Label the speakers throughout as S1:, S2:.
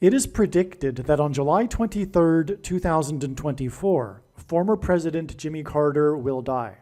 S1: It is predicted that on July 23, 2024, former President Jimmy Carter will die.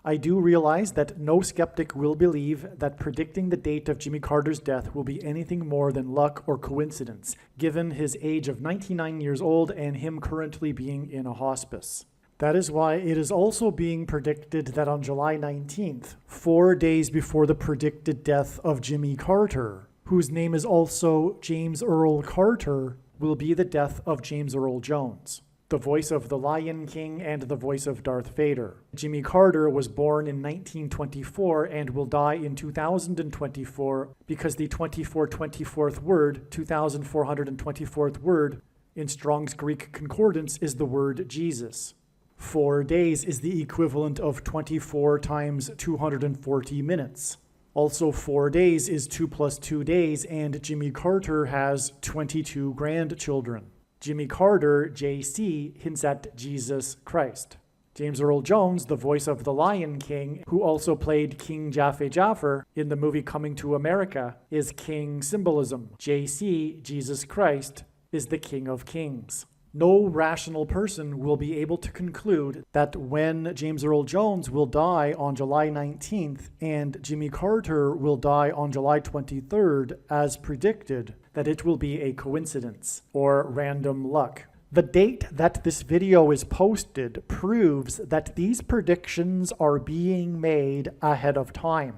S1: I do realize that no skeptic will believe that predicting the date of Jimmy Carter's death will be anything more than luck or coincidence, given his age of 99 years old and him currently being in a hospice. That is why it is also being predicted that on July 19th, 4 days before the predicted death of Jimmy Carter, whose name is also James Earl Carter, will be the death of James Earl Jones, the voice of the Lion King and the voice of Darth Vader. Jimmy Carter was born in 1924 and will die in 2024 because the 2424th word, 2424th word, in Strong's Greek Concordance is the word Jesus. 4 days is the equivalent of 24 times 240 minutes. Also, 4 days is 2 plus 2 days, and Jimmy Carter has 22 grandchildren. Jimmy Carter, JC, hints at Jesus Christ. James Earl Jones, the voice of the Lion King, who also played King Jaffe Jaffer in the movie Coming to America, is King symbolism. JC, Jesus Christ, is the King of Kings. No rational person will be able to conclude that when James Earl Jones will die on July 19th and Jimmy Carter will die on July 23rd, as predicted, that it will be a coincidence or random luck. The date that this video is posted proves that these predictions are being made ahead of time,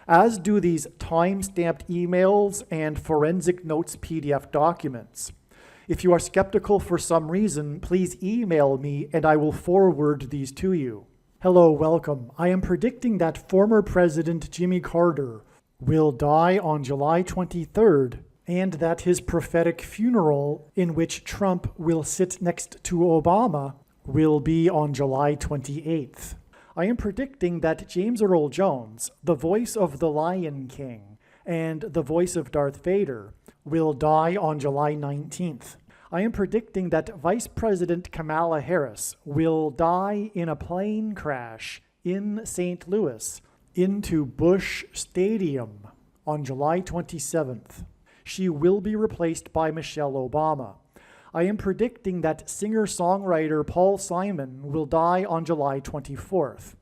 S1: as do these time-stamped emails and forensic notes PDF documents. If you are skeptical for some reason, please email me and I will forward these to you. Hello, welcome. I am predicting that former President Jimmy Carter will die on July 23rd and that his prophetic funeral, in which Trump will sit next to Obama, will be on July 28th. I am predicting that James Earl Jones, the voice of the Lion King and the voice of Darth Vader, will die on July 19th. I am predicting that Vice President Kamala Harris will die in a plane crash in St. Louis into Busch Stadium on July 27th. She will be replaced by Michelle Obama. I am predicting that singer-songwriter Paul Simon will die on July 24th.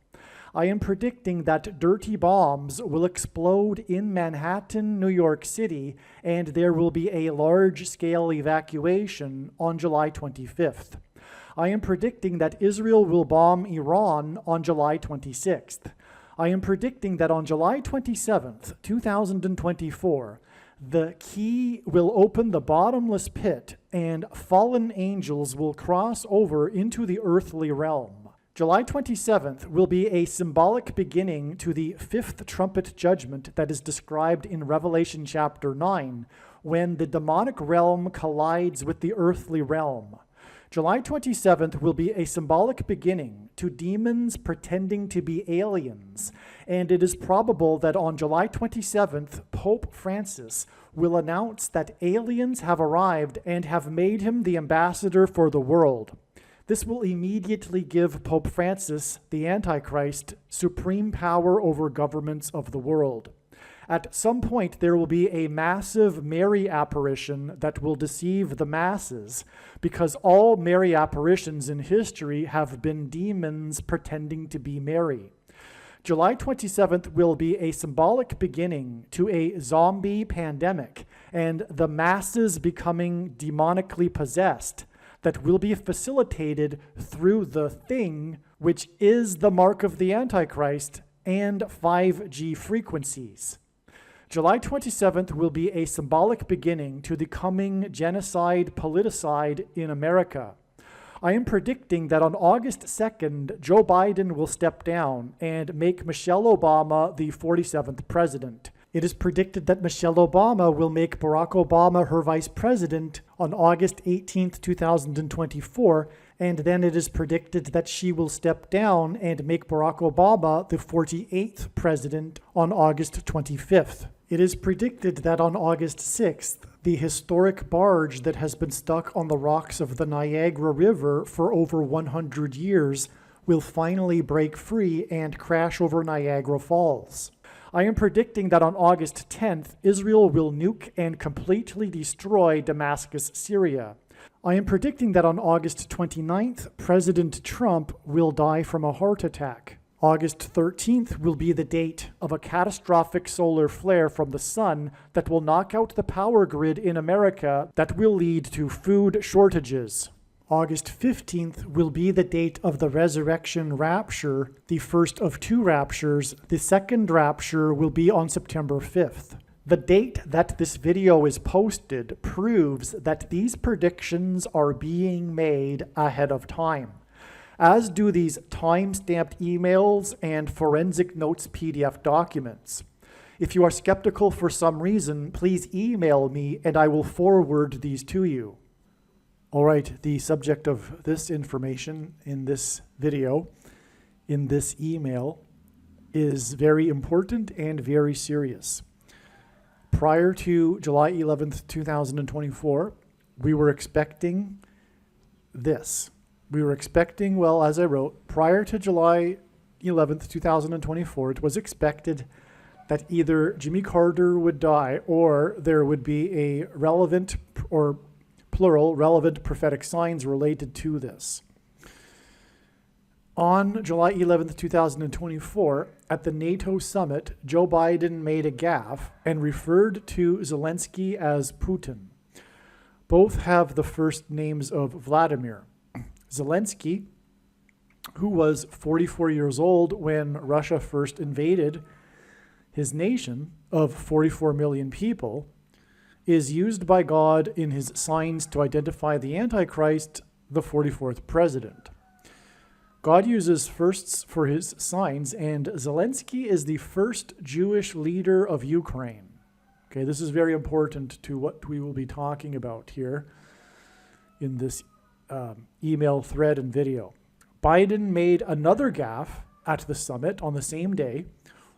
S1: I am predicting that dirty bombs will explode in Manhattan, New York City, and there will be a large-scale evacuation on July 25th. I am predicting that Israel will bomb Iran on July 26th. I am predicting that on July 27th, 2024, the key will open the bottomless pit and fallen angels will cross over into the earthly realm. July 27th will be a symbolic beginning to the fifth trumpet judgment that is described in Revelation chapter 9, when the demonic realm collides with the earthly realm. July 27th will be a symbolic beginning to demons pretending to be aliens, and it is probable that on July 27th, Pope Francis will announce that aliens have arrived and have made him the ambassador for the world. This will immediately give Pope Francis, the Antichrist, supreme power over governments of the world. At some point, there will be a massive Mary apparition that will deceive the masses, because all Mary apparitions in history have been demons pretending to be Mary. July 27th will be a symbolic beginning to a zombie pandemic and the masses becoming demonically possessed, that will be facilitated through the thing, which is the mark of the Antichrist and 5G frequencies. July 27th will be a symbolic beginning to the coming genocide politicide in America. I am predicting that on August 2nd, Joe Biden will step down and make Michelle Obama the 47th president. It is predicted that Michelle Obama will make Barack Obama her vice president on August 18th, 2024, and then it is predicted that she will step down and make Barack Obama the 48th president on August 25th. It is predicted that on August 6th, the historic barge that has been stuck on the rocks of the Niagara River for over 100 years will finally break free and crash over Niagara Falls. I am predicting that on August 10th, Israel will nuke and completely destroy Damascus, Syria. I am predicting that on August 29th, President Trump will die from a heart attack. August 13th will be the date of a catastrophic solar flare from the sun that will knock out the power grid in America that will lead to food shortages. August 15th will be the date of the resurrection rapture, the first of two raptures. The second rapture will be on September 5th. The date that this video is posted proves that these predictions are being made ahead of time, as do these time-stamped emails and forensic notes PDF documents. If you are skeptical for some reason, please email me and I will forward these to you. All right, the subject of this information in this video, in this email, is very important and very serious. Prior to July 11th, 2024, we were expecting this. We were expecting, well, as I wrote, prior to July 11th, 2024, it was expected that either Jimmy Carter would die or there would be a relevant, or plural, relevant prophetic signs related to this. On July 11th, 2024, at the NATO summit, Joe Biden made a gaffe and referred to Zelensky as Putin. Both have the first names of Vladimir. Zelensky, who was 44 years old when Russia first invaded his nation of 44 million people, is used by God in his signs to identify the Antichrist, the 44th president. God uses firsts for his signs, and Zelensky is the first Jewish leader of Ukraine. Okay, this is very important to what we will be talking about here in this email thread and video. Biden made another gaffe at the summit on the same day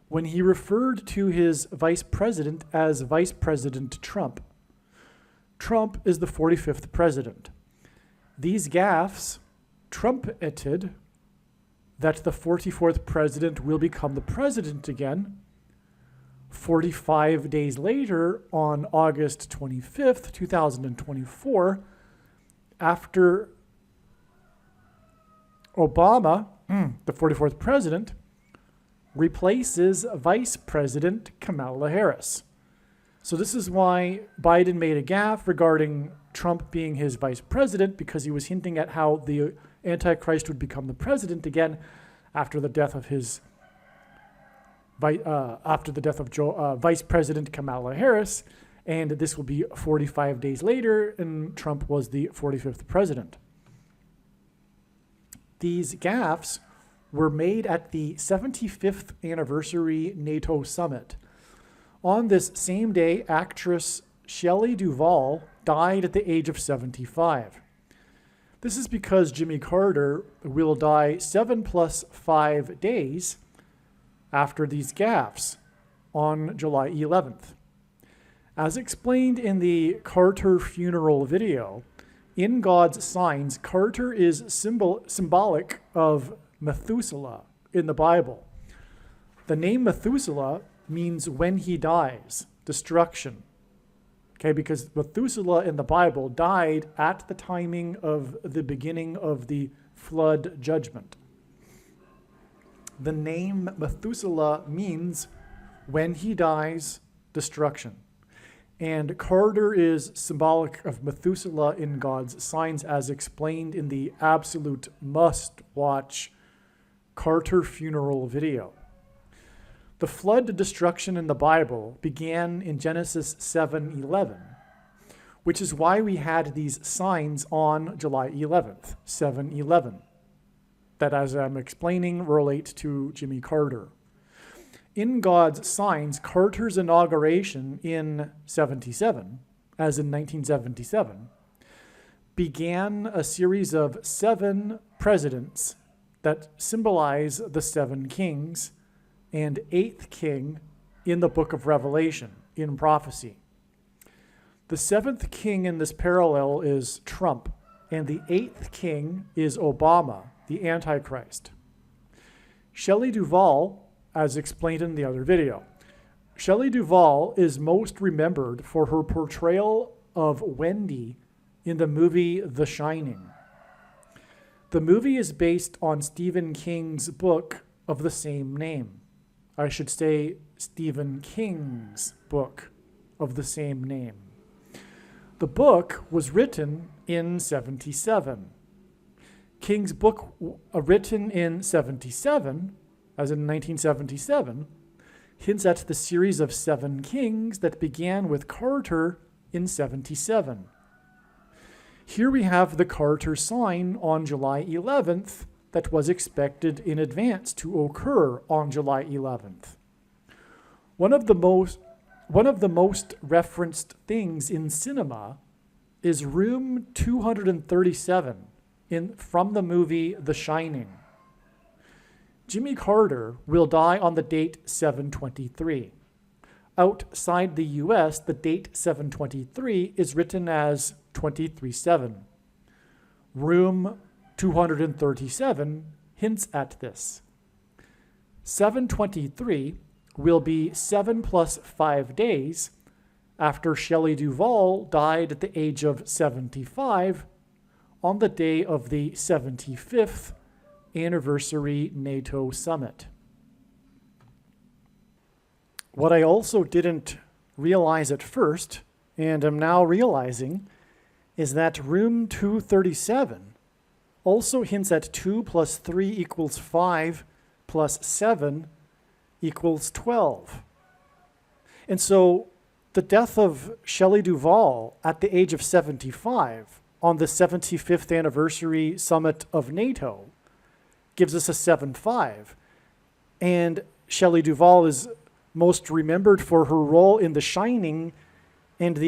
S1: when he referred to his vice president as Vice President Trump. Trump is the 45th president. These gaffes trumpeted that the 44th president will become the president again 45 days later on August 25th, 2024, after Obama, the 44th president, replaces Vice President Kamala Harris. So this is why Biden made a gaffe regarding Trump being his vice president, because he was hinting at how the Antichrist would become the president again after the death of his Vice President Kamala Harris, and this will be 45 days later, and Trump was the 45th president. These gaffes were made at the 75th anniversary NATO summit. On this same day, actress Shelley Duvall died at the age of 75. This is because Jimmy Carter will die 7 + 5 days after these gaffes on July 11th. As explained in the Carter funeral video, in God's signs, Carter is symbolic of Methuselah in the Bible. The name Methuselah means when he dies, destruction. Okay, because Methuselah in the Bible died at the timing of the beginning of the flood judgment. The name Methuselah means when he dies, destruction. And Carter is symbolic of Methuselah in God's signs, as explained in the absolute must-watch Carter funeral video. The flood destruction in the Bible began in Genesis 7:11, which is why we had these signs on July 11th, 7/11, that, as I'm explaining, relate to Jimmy Carter. In God's signs, Carter's inauguration in 77, as in 1977, began a series of 7 presidents that symbolize the 7 kings and 8th king in the book of Revelation, in prophecy. The 7th king in this parallel is Trump, and the 8th king is Obama, the Antichrist. Shelley Duvall, as explained in the other video. Shelley Duvall is most remembered for her portrayal of Wendy in the movie The Shining. The movie is based on Stephen King's book of the same name. I should say Stephen King's book of the same name. The book was written in 77. King's book, written in 77, as in 1977, hints at the series of 7 kings that began with Carter in 77. Here we have the Carter sign on July 11th that was expected in advance to occur on July 11th. One of the most referenced things in cinema is room 237 from the movie The Shining. Jimmy Carter will die on the date 7/23. Outside the US, the date 7/23 is written as 23/7. Room 237 hints at this. 7/23 will be 7 plus 5 days after Shelley Duvall died at the age of 75 on the day of the 75th anniversary NATO summit. What I also didn't realize at first, and am now realizing, is that room 237 also hints at 2 plus 3 equals 5 plus 7 equals 12. And so the death of Shelley Duvall at the age of 75 on the 75th anniversary summit of NATO gives us a 7-5. And Shelley Duvall is most remembered for her role in The Shining, and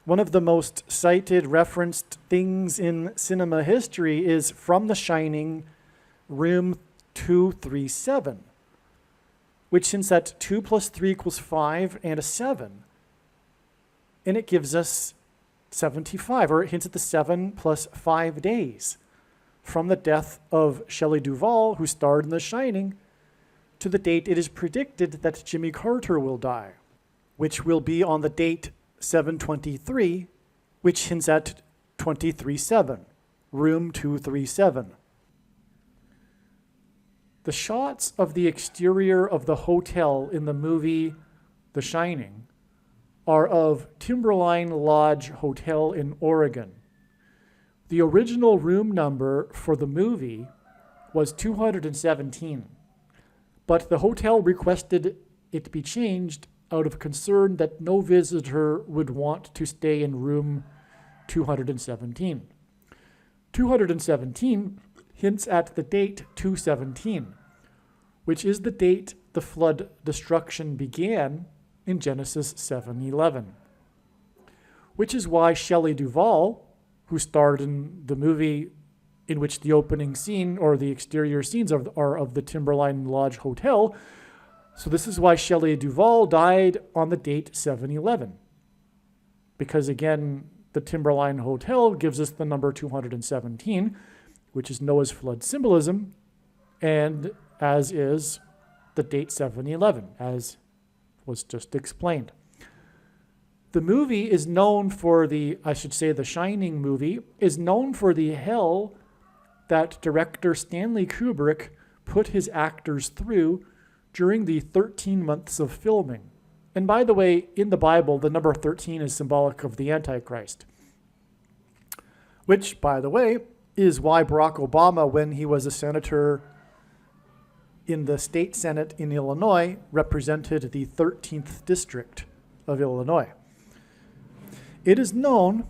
S1: one of the most cited, referenced things in cinema history is from The Shining, room 237, which hints at 2 plus 3 equals 5 and a 7. And it gives us 75, or it hints at the 7 plus 5 days from the death of Shelley Duvall, who starred in The Shining, to the date it is predicted that Jimmy Carter will die, which will be on the date 7/23, which hints at 23/7, room 237. The shots of the exterior of the hotel in the movie The Shining are of Timberline Lodge Hotel in Oregon. The original room number for the movie was 217, but the hotel requested it be changed out of concern that no visitor would want to stay in room 217. 217 hints at the date 217, which is the date the flood destruction began in Genesis 7:11, which is why Shelley Duvall, who starred in the movie in which the opening scene or the exterior scenes are of the Timberline Lodge Hotel, so this is why Shelley Duvall died on the date 7/11, because again, the Timberline Hotel gives us the number 217, which is Noah's flood symbolism, and as is the date 7/11, as was just explained. The movie is known for The Shining movie is known for the hell that director Stanley Kubrick put his actors through during the 13 months of filming. And by the way, in the Bible, the number 13 is symbolic of the Antichrist, which, by the way, is why Barack Obama, when he was a senator in the state Senate in Illinois, represented the 13th district of Illinois. It is known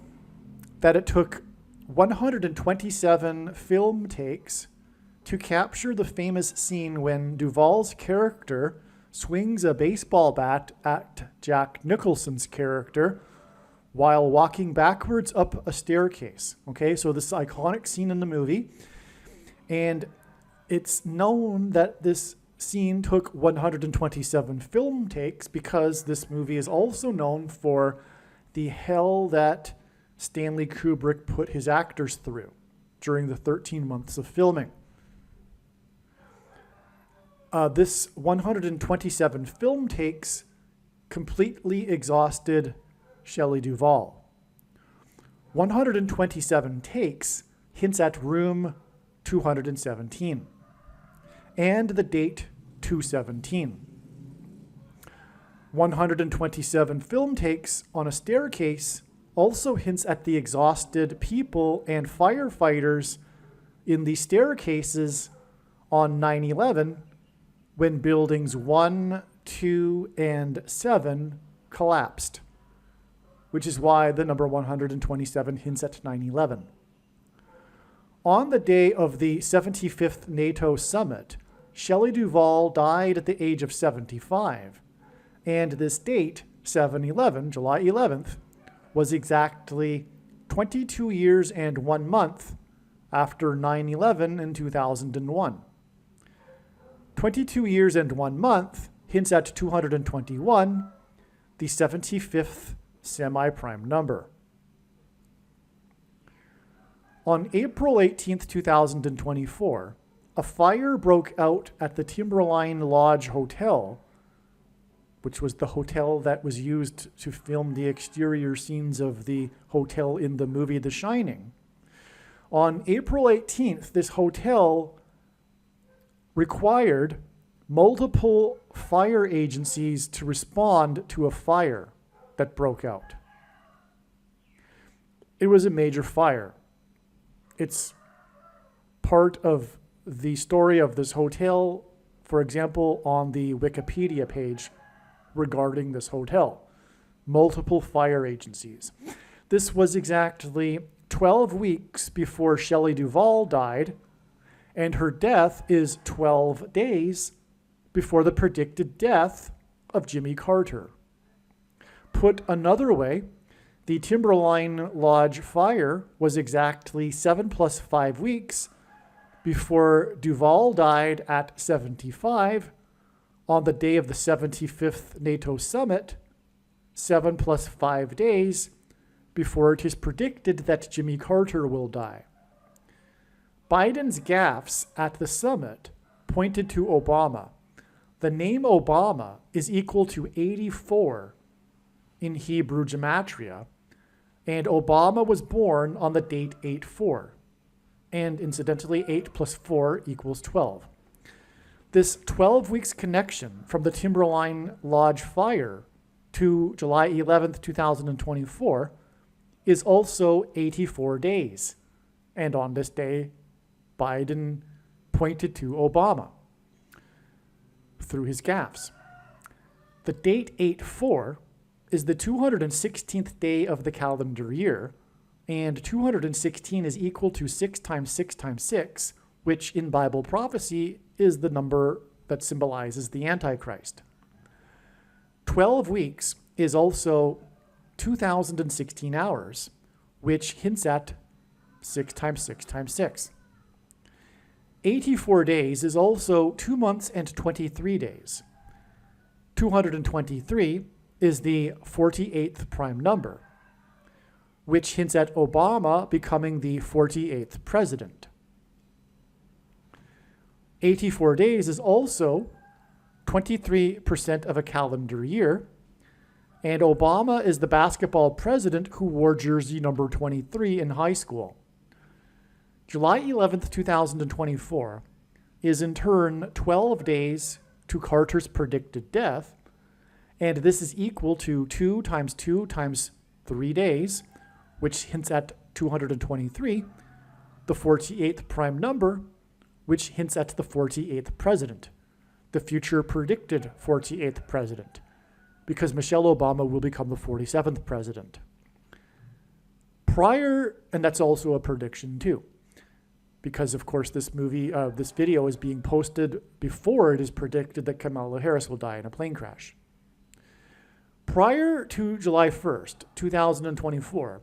S1: that it took 127 film takes to capture the famous scene when Duvall's character swings a baseball bat at Jack Nicholson's character while walking backwards up a staircase. Okay, so this iconic scene in the movie. And it's known that this scene took 127 film takes because this movie is also known for the hell that Stanley Kubrick put his actors through during the 13 months of filming. This 127 film takes completely exhausted Shelley Duvall. 127 takes hints at room 217 and the date 217. 127 film takes on a staircase also hints at the exhausted people and firefighters in the staircases on 9/11 when buildings 1, 2, and 7 collapsed, which is why the number 127 hints at 9/11. On the day of the 75th NATO summit, Shelley Duvall died at the age of 75, and this date, 7/11, July 11th, was exactly 22 years and 1 month after 9/11 in 2001. 22 years and 1 month hints at 221, the 75th semi-prime number. On April 18th, 2024, a fire broke out at the Timberline Lodge Hotel, which was the hotel that was used to film the exterior scenes of the hotel in the movie The Shining. On April 18th, this hotel required multiple fire agencies to respond to a fire that broke out. It was a major fire. It's part of the story of this hotel, for example, on the Wikipedia page regarding this hotel. Multiple fire agencies. This was exactly 12 weeks before Shelley Duvall died, and her death is 12 days before the predicted death of Jimmy Carter. Put another way, the Timberline Lodge fire was exactly 7 plus 5 weeks before Duvall died at 75 on the day of the 75th NATO summit, 7 plus 5 days before it is predicted that Jimmy Carter will die. Biden's gaffes at the summit pointed to Obama. The name Obama is equal to 84 in Hebrew gematria, and Obama was born on the date 8/4. And incidentally, 8 plus 4 equals 12. This 12 weeks connection from the Timberline Lodge fire to July 11th, 2024 is also 84 days. And on this day, Biden pointed to Obama through his gaffes. The date 8/4 is the 216th day of the calendar year, and 216 is equal to 6 times 6 times 6, which in Bible prophecy is the number that symbolizes the Antichrist. 12 weeks is also 2,016 hours, which hints at 6 times 6 times 6. 84 days is also 2 months and 23 days. 223 is the 48th prime number, which hints at Obama becoming the 48th president. 84 days is also 23% of a calendar year, and Obama is the basketball president who wore jersey number 23 in high school. July 11th, 2024 is in turn 12 days to Carter's predicted death, and this is equal to 2 times 2 times 3 days, which hints at 223, the 48th prime number, which hints at the 48th president, the future predicted 48th president, because Michelle Obama will become the 47th president. And that's also a prediction too, because of course this video is being posted before it is predicted that Kamala Harris will die in a plane crash. Prior to July 1st, 2024,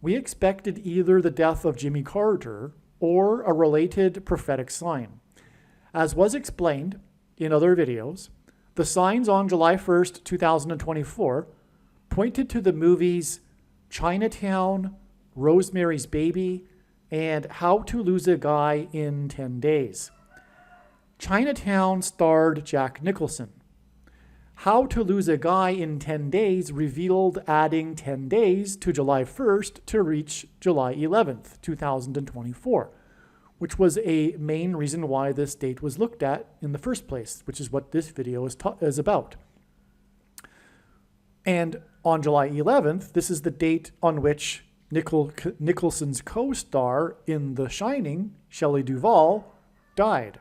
S1: we expected either the death of Jimmy Carter or a related prophetic sign. As was explained in other videos, the signs on July 1st, 2024 pointed to the movies Chinatown, Rosemary's Baby, and How to Lose a Guy in 10 Days. Chinatown starred Jack Nicholson. How to Lose a Guy in 10 Days revealed adding 10 days to July 1st to reach July 11th, 2024, which was a main reason why this date was looked at in the first place, which is what this video is about. And on July 11th, this is the date on which Nicholson's co-star in The Shining, Shelley Duvall, died.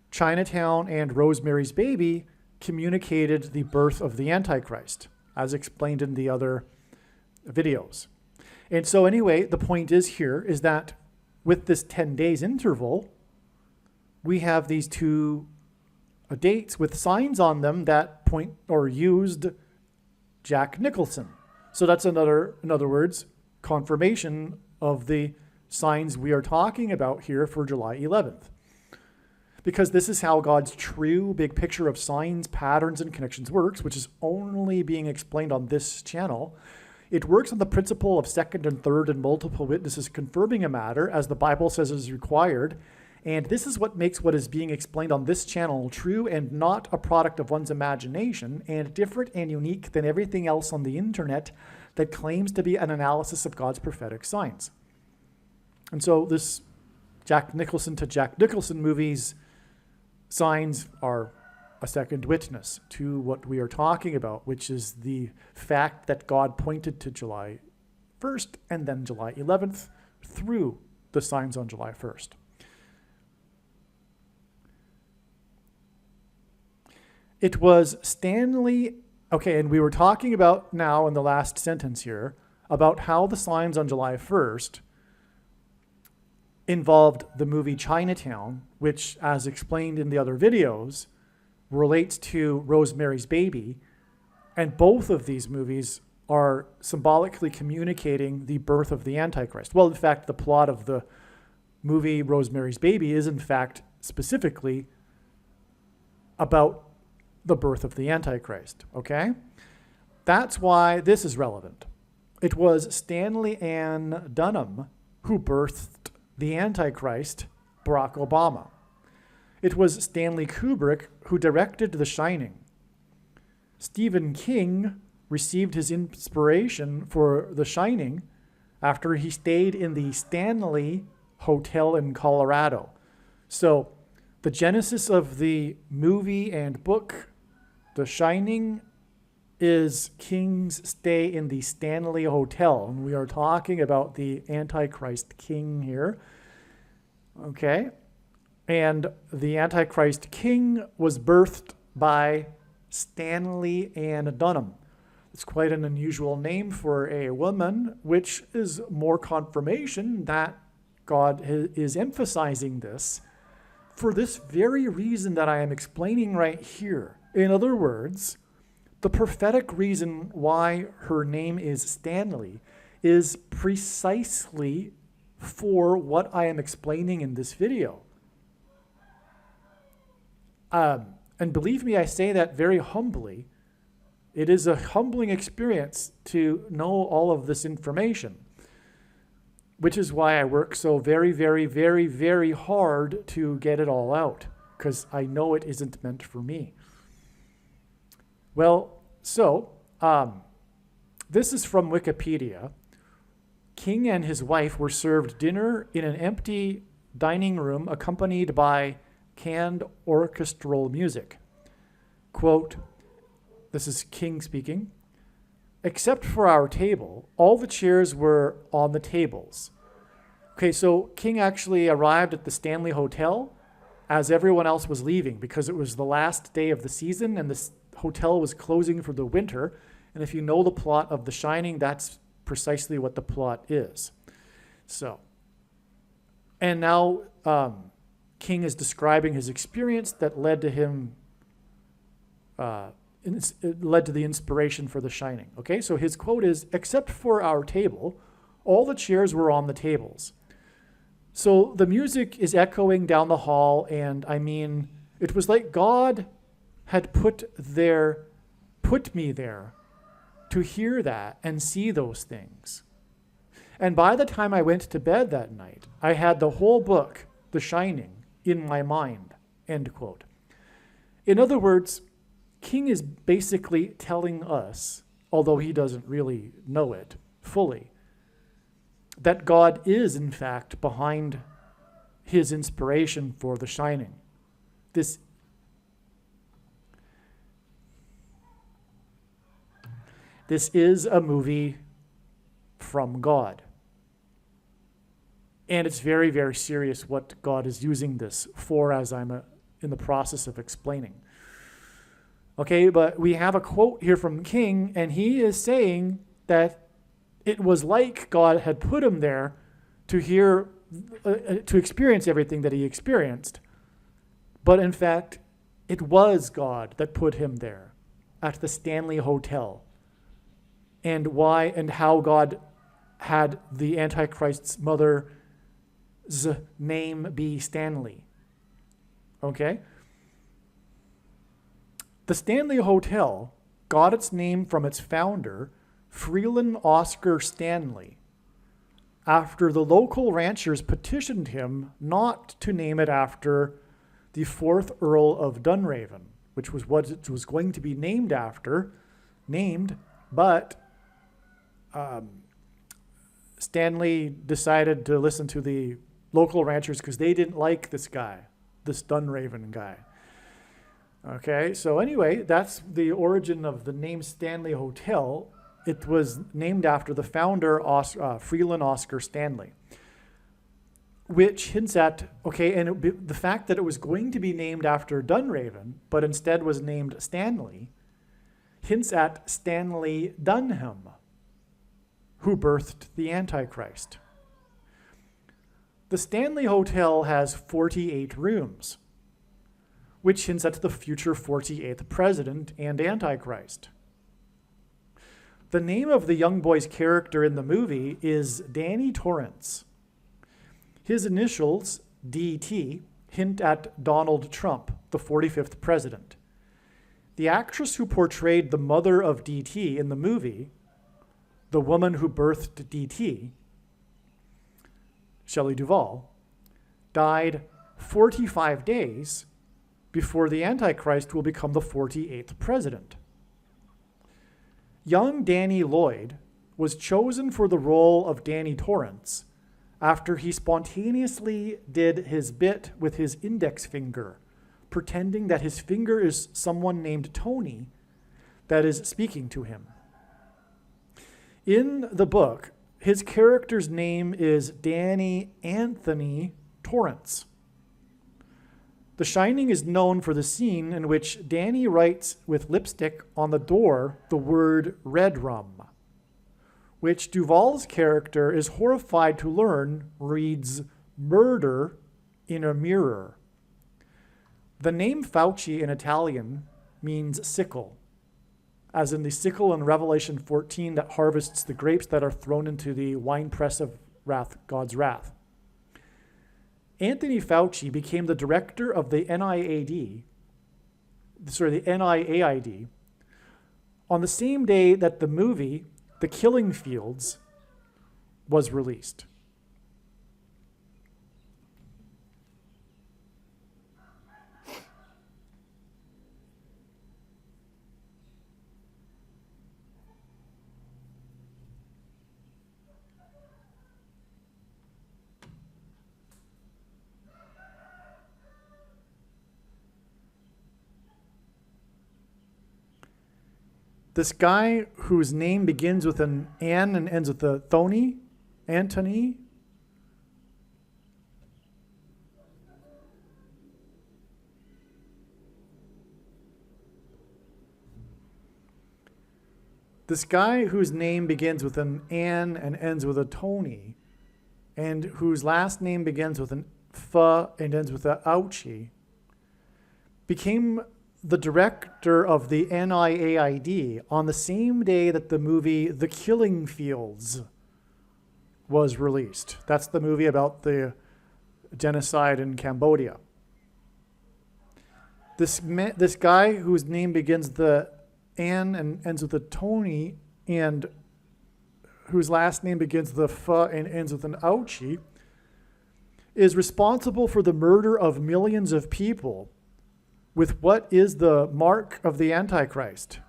S1: Chinatown and Rosemary's Baby communicated the birth of the Antichrist, as explained in the other videos. And so anyway, the point is here is that with this 10 days interval, we have these two dates with signs on them that point or used Jack Nicholson. So that's in other words, confirmation of the signs we are talking about here for July 11th. Because this is how God's true big picture of signs, patterns, and connections works, which is only being explained on this channel. It works on the principle of second and third and multiple witnesses confirming a matter, as the Bible says is required. And this is what makes what is being explained on this channel true and not a product of one's imagination, and different and unique than everything else on the internet that claims to be an analysis of God's prophetic signs. And so this Jack Nicholson to Jack Nicholson movies signs are a second witness to what we are talking about, which is the fact that God pointed to July 1st and then July 11th through the signs on July 1st. It was Stanley, okay, and we were talking about now in the last sentence here about how the signs on July 1st involved the movie Chinatown, which, as explained in the other videos, relates to Rosemary's Baby. And both of these movies are symbolically communicating the birth of the Antichrist. Well, in fact, the plot of the movie Rosemary's Baby is, in fact, specifically about the birth of the Antichrist, okay? That's why this is relevant. It was Stanley Ann Dunham who birthed the Antichrist, Barack Obama. It was Stanley Kubrick who directed The Shining. Stephen King received his inspiration for The Shining after he stayed in the Stanley Hotel in Colorado. So the genesis of the movie and book The Shining is King's stay in the Stanley Hotel. And we are talking about the Antichrist King here. Okay. And the Antichrist King was birthed by Stanley Ann Dunham. It's quite an unusual name for a woman, which is more confirmation that God is emphasizing this for this very reason that I am explaining right here. In other words, the prophetic reason why her name is Stanley is precisely for what I am explaining in this video. And believe me, I say that very humbly. It is a humbling experience to know all of this information, which is why I work so very, very, very, very hard to get it all out, because I know it isn't meant for me. Well, so this is from Wikipedia. King and his wife were served dinner in an empty dining room accompanied by canned orchestral music. Quote, this is King speaking, except for our table, all the chairs were on the tables. Okay, so King actually arrived at the Stanley Hotel as everyone else was leaving because it was the last day of the season and the hotel was closing for the winter. And if you know the plot of The Shining, that's precisely what the plot is. So, and now King is describing his experience that led to him, it led to the inspiration for The Shining. Okay, so his quote is, except for our table, all the chairs were on the tables. So the music is echoing down the hall, and I mean, it was like God had put me there to hear that and see those things. And by the time I went to bed that night, I had the whole book, The Shining, in my mind, end quote. In other words, King is basically telling us, although he doesn't really know it fully, that God is in fact behind his inspiration for The Shining. This is a movie from God. And it's very, very serious what God is using this for, as I'm in the process of explaining. Okay, but we have a quote here from King, and he is saying that it was like God had put him there to to experience everything that he experienced. But in fact, it was God that put him there at the Stanley Hotel. And why and how God had the Antichrist's mother's name be Stanley. Okay? The Stanley Hotel got its name from its founder, Freeland Oscar Stanley, after the local ranchers petitioned him not to name it after the 4th Earl of Dunraven, which was what it was going to be named, but Stanley decided to listen to the local ranchers because they didn't like this Dunraven guy. Okay, so anyway, that's the origin of the name Stanley Hotel. It was named after the founder, Freeland Oscar Stanley, which hints at, the fact that it was going to be named after Dunraven, but instead was named Stanley, hints at Stanley Dunham, who birthed the Antichrist. The Stanley Hotel has 48 rooms, which hints at the future 48th president and Antichrist. The name of the young boy's character in the movie is Danny Torrance. His initials, DT, hint at Donald Trump, the 45th president. The actress who portrayed the mother of DT in the movie, the woman who birthed DT, Shelley Duvall, died 45 days before the Antichrist will become the 48th president. Young Danny Lloyd was chosen for the role of Danny Torrance after he spontaneously did his bit with his index finger, pretending that his finger is someone named Tony that is speaking to him. In the book, his character's name is Danny Anthony Torrance. The Shining is known for the scene in which Danny writes with lipstick on the door the word red rum, which Duvall's character is horrified to learn reads murder in a mirror. The name Fauci in Italian means sickle, as in the sickle in Revelation 14 that harvests the grapes that are thrown into the winepress of God's wrath. Anthony Fauci became the director of the NIAID on the same day that the movie, The Killing Fields, was released. This guy whose name begins with an N and ends with a Thony, Anthony. This guy whose name begins with an N and ends with a Tony, and whose last name begins with an F and ends with a Ouchie, became the director of the NIAID on the same day that the movie The Killing Fields was released. That's the movie about the genocide in Cambodia. This guy whose name begins with the N and ends with a Tony, and whose last name begins with a F and ends with an Ouchie, is responsible for the murder of millions of people with what is the mark of the Antichrist.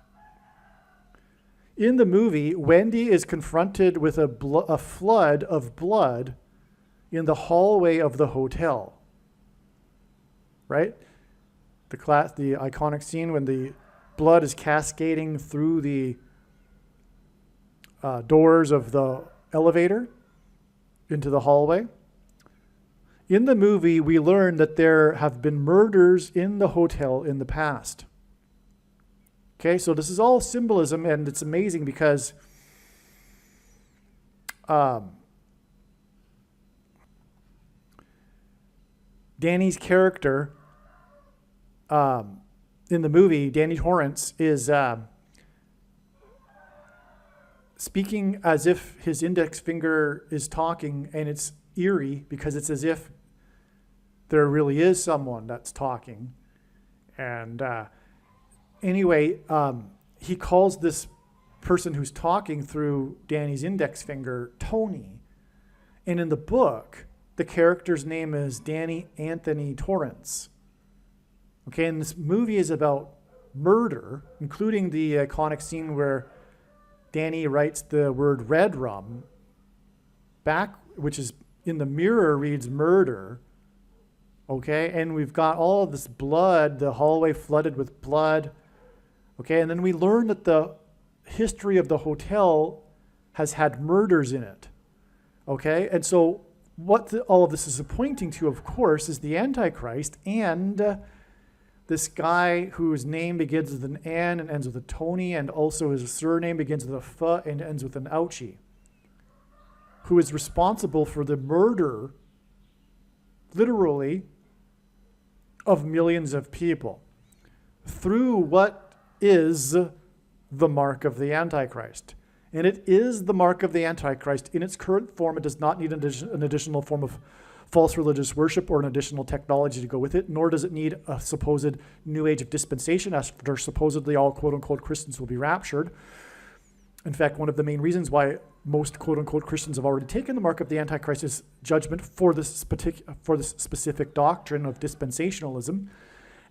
S1: In the movie, Wendy is confronted with a flood of blood in the hallway of the hotel. Right? The iconic scene when the blood is cascading through the doors of the elevator into the hallway. In the movie, we learn that there have been murders in the hotel in the past. Okay, so this is all symbolism, and it's amazing because Danny's character in the movie, Danny Torrance, is speaking as if his index finger is talking, and it's eerie because it's as if there really is someone that's talking. And anyway, he calls this person who's talking through Danny's index finger Tony. And in the book, the character's name is Danny Anthony Torrance. Okay, and this movie is about murder, including the iconic scene where Danny writes the word red rum back, which is in the mirror reads murder. Okay, and we've got all of this blood, the hallway flooded with blood. Okay, and then we learn that the history of the hotel has had murders in it. Okay, and so what all of this is pointing to, of course, is the Antichrist and this guy whose name begins with an N and ends with a Tony, and also his surname begins with a F and ends with an Ouchie, who is responsible for the murder, literally, of millions of people through what is the mark of the Antichrist. And it is the mark of the Antichrist. In its current form, it does not need an additional form of false religious worship or an additional technology to go with it, nor does it need a supposed new age of dispensation after supposedly all quote-unquote Christians will be raptured. In fact, one of the main reasons why most quote-unquote Christians have already taken the mark of the Antichrist is judgment for this specific doctrine of dispensationalism.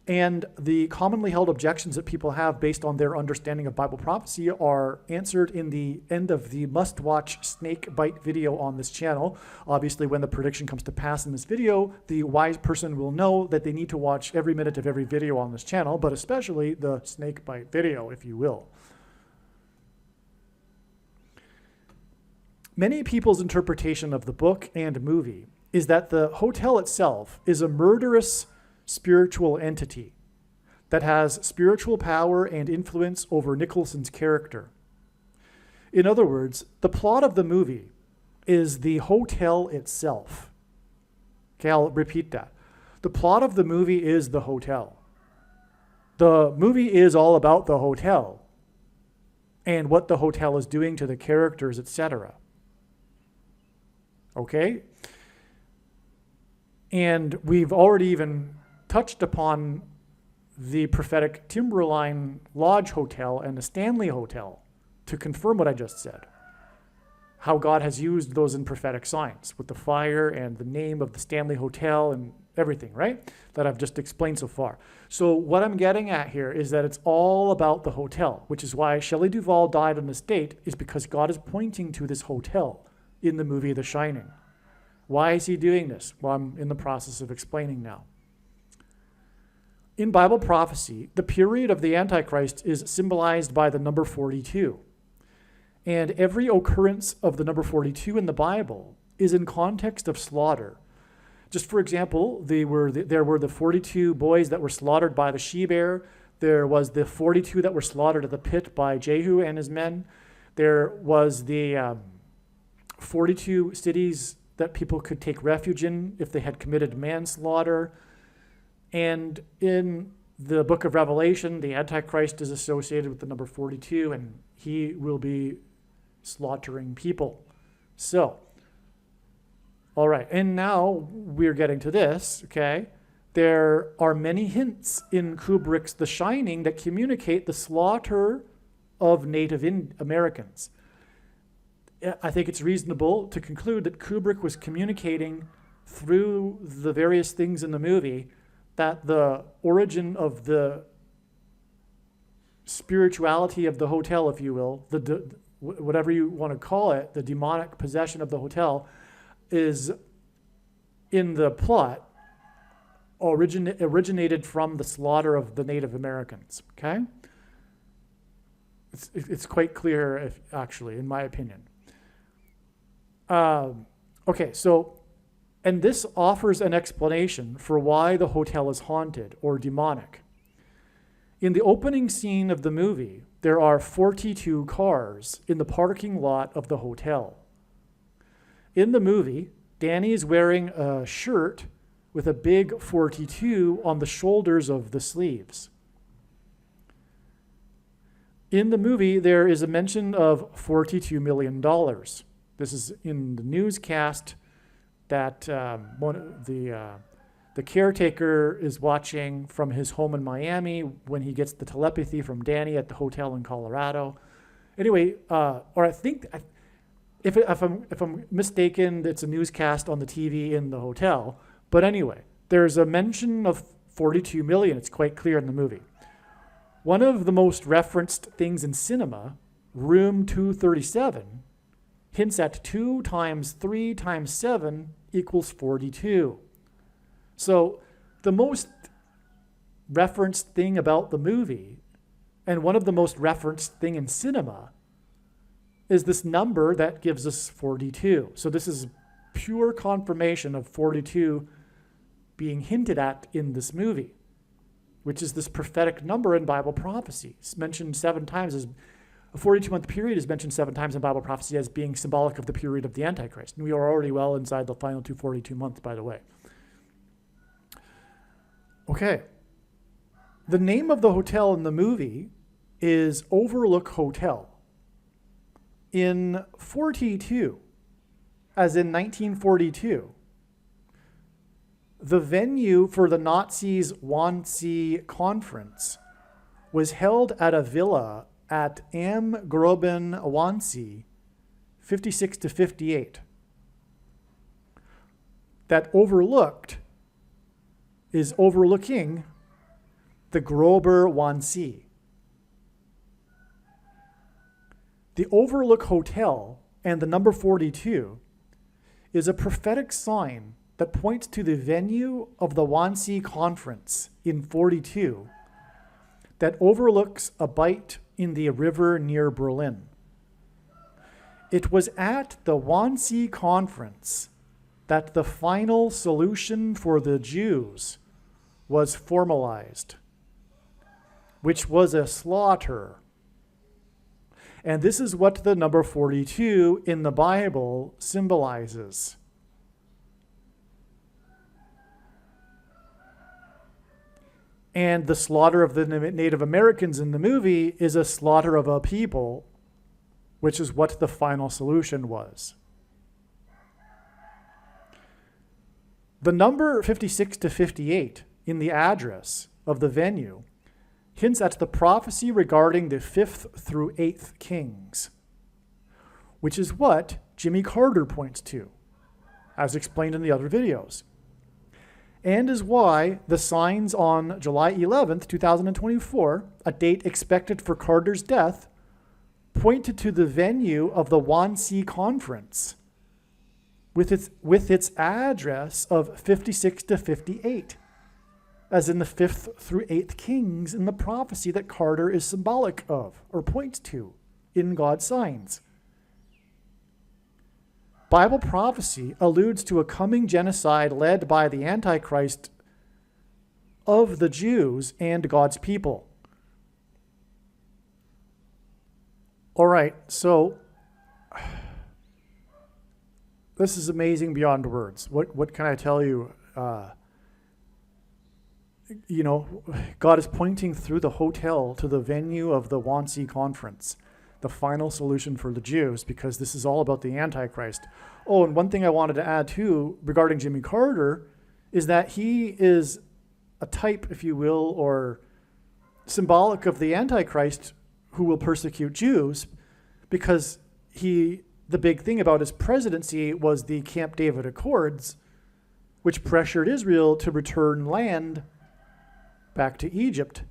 S1: And the commonly held objections that people have based on their understanding of Bible prophecy are answered in the end of the must-watch snake bite video on this channel. Obviously, when the prediction comes to pass in this video, the wise person will know that they need to watch every minute of every video on this channel, but especially the snake bite video, if you will. Many people's interpretation of the book and movie is that the hotel itself is a murderous spiritual entity that has spiritual power and influence over Nicholson's character. In other words, the plot of the movie is the hotel itself. Okay, I'll repeat that. The plot of the movie is the hotel. The movie is all about the hotel and what the hotel is doing to the characters, etc. Okay? And we've already even touched upon the prophetic Timberline Lodge Hotel and the Stanley Hotel to confirm what I just said. How God has used those in prophetic signs with the fire and the name of the Stanley Hotel and everything, right? That I've just explained so far. So what I'm getting at here is that it's all about the hotel, which is why Shelley Duvall died on this date, is because God is pointing to this hotel in the movie The Shining. Why is he doing this? Well, I'm in the process of explaining now. In Bible prophecy, the period of the Antichrist is symbolized by the number 42. And every occurrence of the number 42 in the Bible is in context of slaughter. Just for example, there were the 42 boys that were slaughtered by the she-bear. There was the 42 that were slaughtered at the pit by Jehu and his men. There was the 42 cities that people could take refuge in if they had committed manslaughter. And in the book of Revelation, the Antichrist is associated with the number 42, and he will be slaughtering people. So, all right, and now we're getting to this, okay? There are many hints in Kubrick's The Shining that communicate the slaughter of Native Americans. I think it's reasonable to conclude that Kubrick was communicating through the various things in the movie that the origin of the spirituality of the hotel, if you will, whatever you want to call it, the demonic possession of the hotel, is in the plot originated from the slaughter of the Native Americans. Okay, it's quite clear, actually, in my opinion. Okay, so, and this offers an explanation for why the hotel is haunted or demonic. In the opening scene of the movie, there are 42 cars in the parking lot of the hotel. In the movie, Danny is wearing a shirt with a big 42 on the shoulders of the sleeves. In the movie, there is a mention of $42 million. This is in the newscast that the caretaker is watching from his home in Miami when he gets the telepathy from Danny at the hotel in Colorado. Anyway, or I think, if I'm mistaken, it's a newscast on the TV in the hotel. But anyway, there's a mention of 42 million. It's quite clear in the movie. One of the most referenced things in cinema, Room 237, hints at 2 times 3 times 7 equals 42. So the most referenced thing about the movie, and one of the most referenced thing in cinema, is this number that gives us 42. So this is pure confirmation of 42 being hinted at in this movie, which is this prophetic number in Bible prophecy. It's mentioned 7 times as a 42-month period is mentioned 7 times in Bible prophecy as being symbolic of the period of the Antichrist. And we are already well inside the final 242 months, by the way. Okay. The name of the hotel in the movie is Overlook Hotel. In 42, as in 1942, the venue for the Nazis' Wannsee Conference was held at a villa at Am Groben, Wannsee, 56 to 58. That is overlooking the Grober Wannsee. The Overlook Hotel and the number 42 is a prophetic sign that points to the venue of the Wannsee Conference in 42 that overlooks a bight in the river near Berlin. It was at the Wannsee Conference that the final solution for the Jews was formalized, which was a slaughter. And this is what the number 42 in the Bible symbolizes. And the slaughter of the Native Americans in the movie is a slaughter of a people, which is what the final solution was. The number 56 to 58 in the address of the venue hints at the prophecy regarding the 5th through 8th kings, which is what Jimmy Carter points to, as explained in the other videos, and is why the signs on July 11th, 2024, a date expected for Carter's death, pointed to the venue of the Wannsee Conference with its address of 56 to 58. As in the 5th through 8th kings in the prophecy that Carter is symbolic of, or points to, in God's signs. Bible prophecy alludes to a coming genocide led by the Antichrist of the Jews and God's people. All right, so this is amazing beyond words. What can I tell you? God is pointing through the hotel to the venue of the Wannsee Conference, the final solution for the Jews, because this is all about the Antichrist. Oh, and one thing I wanted to add too regarding Jimmy Carter is that he is a type, if you will, or symbolic of the Antichrist who will persecute Jews, because the big thing about his presidency was the Camp David Accords, which pressured Israel to return land back to Egypt.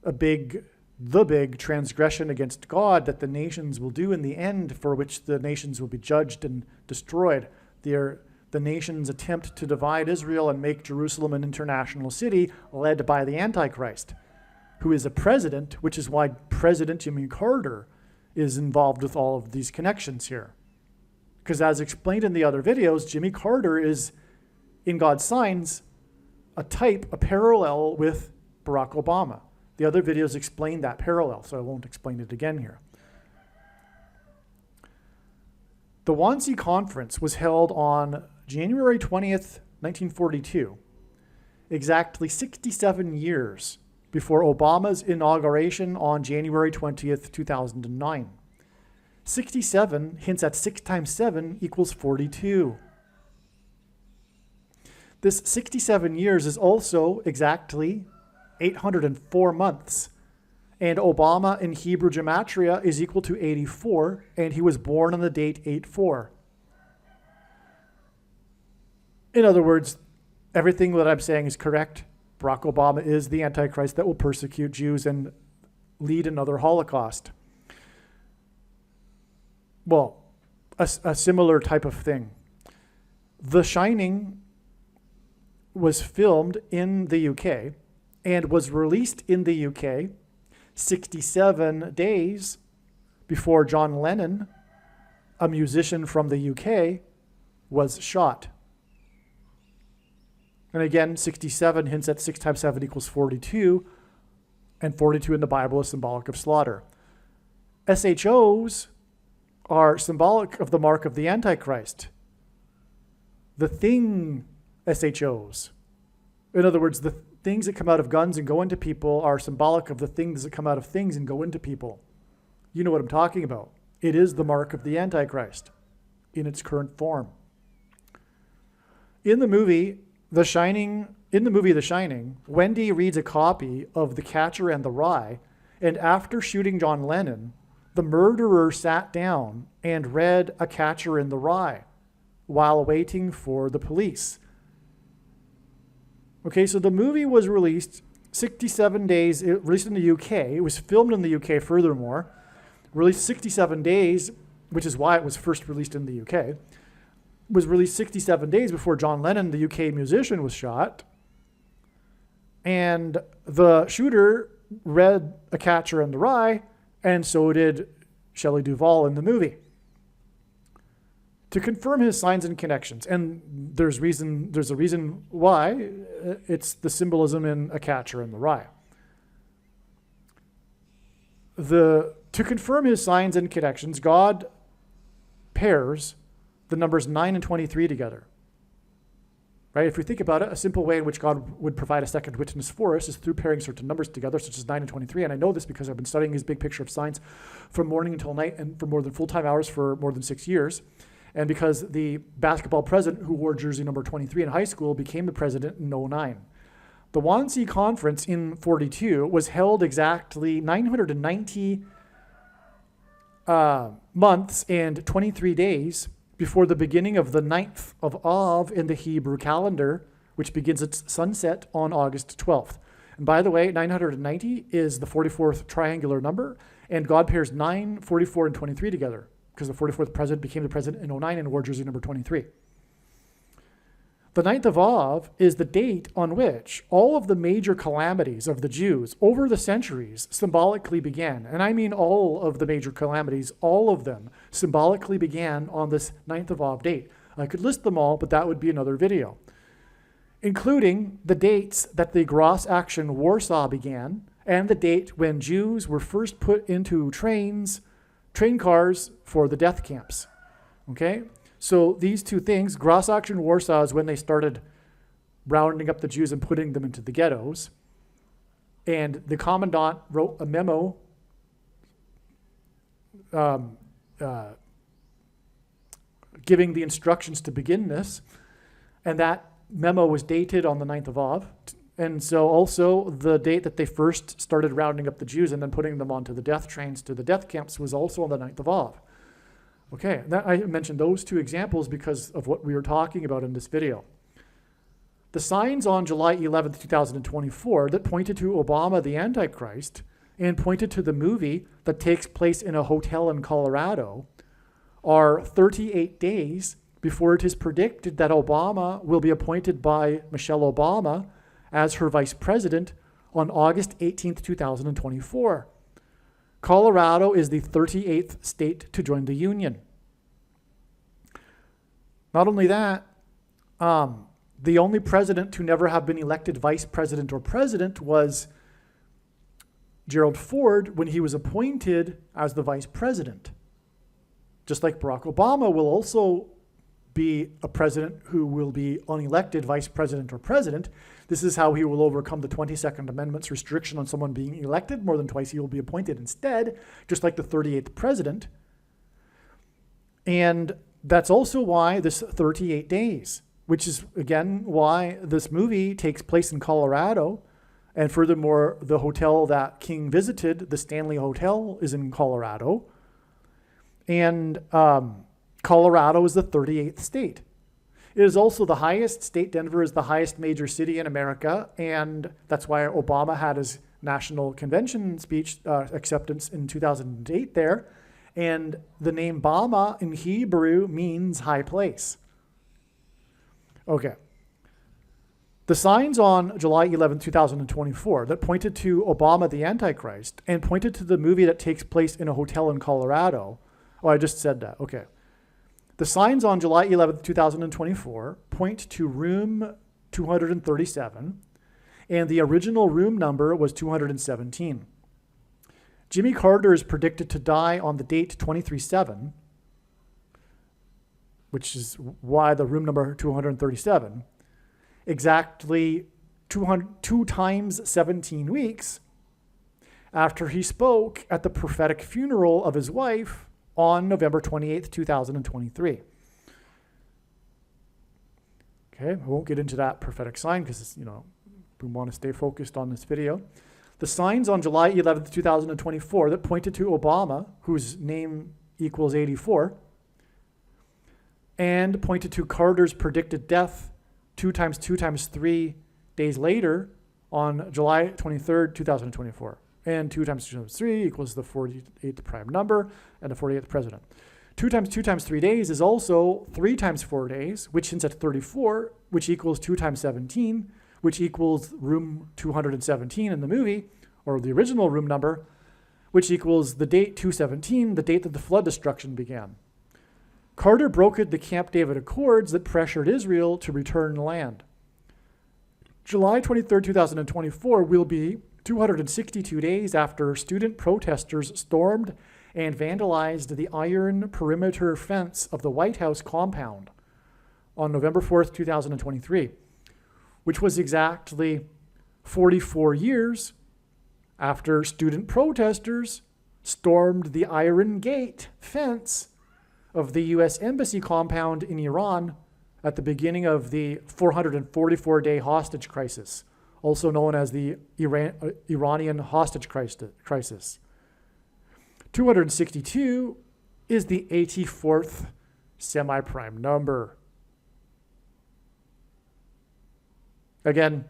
S1: The big transgression against God that the nations will do in the end, for which the nations will be judged and destroyed. The nations attempt to divide Israel and make Jerusalem an international city, led by the Antichrist, who is a president, which is why President Jimmy Carter is involved with all of these connections here. Because as explained in the other videos, Jimmy Carter is, in God's signs, a parallel with Barack Obama. The other videos explain that parallel, so I won't explain it again here. The Wannsee Conference was held on January 20th, 1942, exactly 67 years before Obama's inauguration on January 20th, 2009. 67 hints at 6 times 7 equals 42. This 67 years is also exactly 804 months. And Obama in Hebrew gematria is equal to 84, and he was born on the date 8/4. In other words, everything that I'm saying is correct. Barack Obama is the Antichrist that will persecute Jews and lead another Holocaust. Well, a similar type of thing. The Shining was filmed in the UK and was released in the UK 67 days before John Lennon, a musician from the UK, was shot. And again, 67 hints at 6 times 7 equals 42, and 42 in the Bible is symbolic of slaughter. SHOs are symbolic of the mark of the Antichrist. The thing SHOs. In other words, the things that come out of guns and go into people are symbolic of the things that come out of things and go into people. You know what I'm talking about. It is the mark of the Antichrist in its current form. In the movie The Shining, Wendy reads a copy of The Catcher in the Rye, and after shooting John Lennon, the murderer sat down and read A Catcher in the Rye while waiting for the police. Okay, so the movie was released 67 days, released in the UK. It was filmed in the UK furthermore. Released 67 days, which is why it was first released in the UK. Was released 67 days before John Lennon, the UK musician, was shot. And the shooter read A Catcher in the Rye, and so did Shelley Duvall in the movie. To confirm his signs and connections, and there's a reason why. It's the symbolism in A Catcher in the Rye. To confirm his signs and connections, God pairs the numbers 9 and 23 together. Right? If we think about it, a simple way in which God would provide a second witness for us is through pairing certain numbers together, such as 9 and 23. And I know this because I've been studying his big picture of signs from morning until night and for more than full-time hours for more than 6 years. And because the basketball president who wore jersey number 23 in high school became the president in 2009. The Wannsee Conference in 42 was held exactly 990 months and 23 days before the beginning of the 9th of Av in the Hebrew calendar, which begins its sunset on August 12th. And by the way, 990 is the 44th triangular number, and God pairs 9, 44, and 23 together, because the 44th president became the president in 2009 and wore jersey number 23. The 9th of Av is the date on which all of the major calamities of the Jews over the centuries symbolically began. And I mean all of the major calamities, all of them symbolically began on this 9th of Av date. I could list them all, but that would be another video. Including the dates that the Gross Action Warsaw began, and the date when Jews were first put into train cars for the death camps. Okay? So these two things, Gross Action Warsaw is when they started rounding up the Jews and putting them into the ghettos. And the commandant wrote a memo giving the instructions to begin this. And that memo was dated on the 9th of Av. And so also the date that they first started rounding up the Jews and then putting them onto the death trains to the death camps was also on the 9th of Av. Okay, I mentioned those two examples because of what we were talking about in this video. The signs on July 11th, 2024 that pointed to Obama the Antichrist and pointed to the movie that takes place in a hotel in Colorado are 38 days before it is predicted that Obama will be appointed by Michelle Obama as her vice president on August 18th, 2024. Colorado is the 38th state to join the Union. Not only that, the only president to never have been elected vice president or president was Gerald Ford when he was appointed as the vice president. Just like Barack Obama will also be a president who will be unelected vice president or president. This is how he will overcome the 22nd Amendment's restriction on someone being elected more than twice. He will be appointed instead, just like the 38th president. And that's also why this 38 days, which is, again, why this movie takes place in Colorado. And furthermore, the hotel that King visited, the Stanley Hotel, is in Colorado. And Colorado is the 38th state. It is also the highest state. Denver is the highest major city in America, and that's why Obama had his national convention speech acceptance in 2008 there. And the name Bama in Hebrew means high place. Okay. The signs on July 11, 2024 that pointed to Obama the Antichrist and pointed to the movie that takes place in a hotel in Colorado. Oh, I just said that. Okay. The signs on July 11th, 2024 point to room 237, and the original room number was 217. Jimmy Carter is predicted to die on the date 23/7, which is why the room number 237, exactly 2 times 17 weeks after he spoke at the prophetic funeral of his wife on November 28th, 2023. Okay, I won't get into that prophetic sign because, we want to stay focused on this video. The signs on July 11th, 2024 that pointed to Obama, whose name equals 84, and pointed to Carter's predicted death 2 times 2 times 3 days later on July 23rd, 2024. And 2 times 2 times 3 equals the 48th prime number and the 48th president. 2 times 2 times 3 days is also 3 times 4 days, which hints at 34, which equals 2 times 17, which equals room 217 in the movie, or the original room number, which equals the date 217, the date that the flood destruction began. Carter brokered the Camp David Accords that pressured Israel to return land. July 23rd, 2024 will be 262 days after student protesters stormed and vandalized the iron perimeter fence of the White House compound on November 4th, 2023, which was exactly 44 years after student protesters stormed the Iron Gate fence of the U.S. Embassy compound in Iran at the beginning of the 444-day hostage crisis, also known as the Iranian hostage crisis. 262 is the 84th semi-prime number. Again,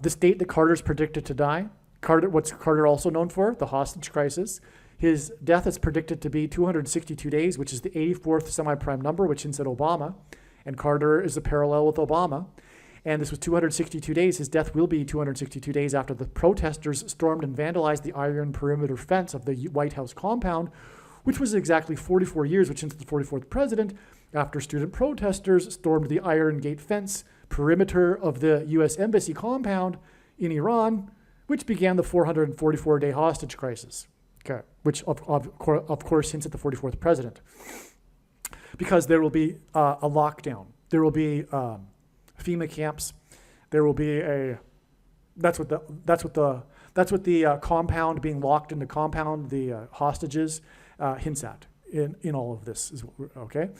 S1: this date that Carter's predicted to die, what's Carter also known for? The hostage crisis. His death is predicted to be 262 days, which is the 84th semi-prime number, which hints at Obama. And Carter is a parallel with Obama. And this was 262 days. His death will be 262 days after the protesters stormed and vandalized the iron perimeter fence of the White House compound, which was exactly 44 years, which hints at the 44th president, after student protesters stormed the Iron Gate fence perimeter of the U.S. Embassy compound in Iran, which began the 444-day hostage crisis. Okay, which of course hints at the 44th president, because there will be a lockdown. There will be FEMA camps. There will be that's what the compound being locked in the compound, the hostages hints at in all of this. Okay.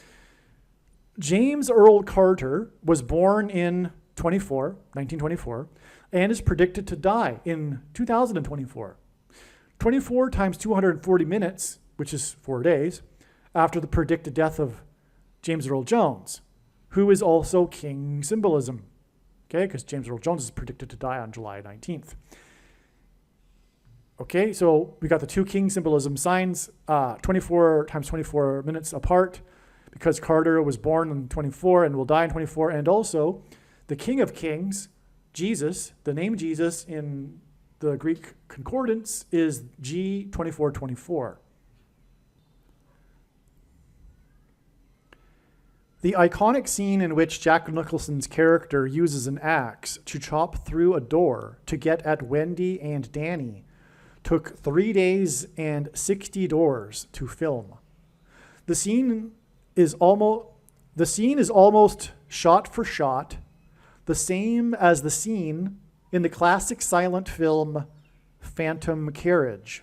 S1: James Earl Carter was born in 1924, and is predicted to die in 2024. 24 times 240 minutes, which is 4 days, after the predicted death of James Earl Jones, who is also king symbolism, okay, because James Earl Jones is predicted to die on July 19th. Okay, so we got the two king symbolism signs, 24 times 24 minutes apart, because Carter was born in 24 and will die in 24, and also the King of Kings, Jesus, the name Jesus in the Greek concordance is G2424. The iconic scene in which Jack Nicholson's character uses an axe to chop through a door to get at Wendy and Danny took 3 days and 60 doors to film. The scene is almost shot for shot the same as the scene in the classic silent film Phantom Carriage.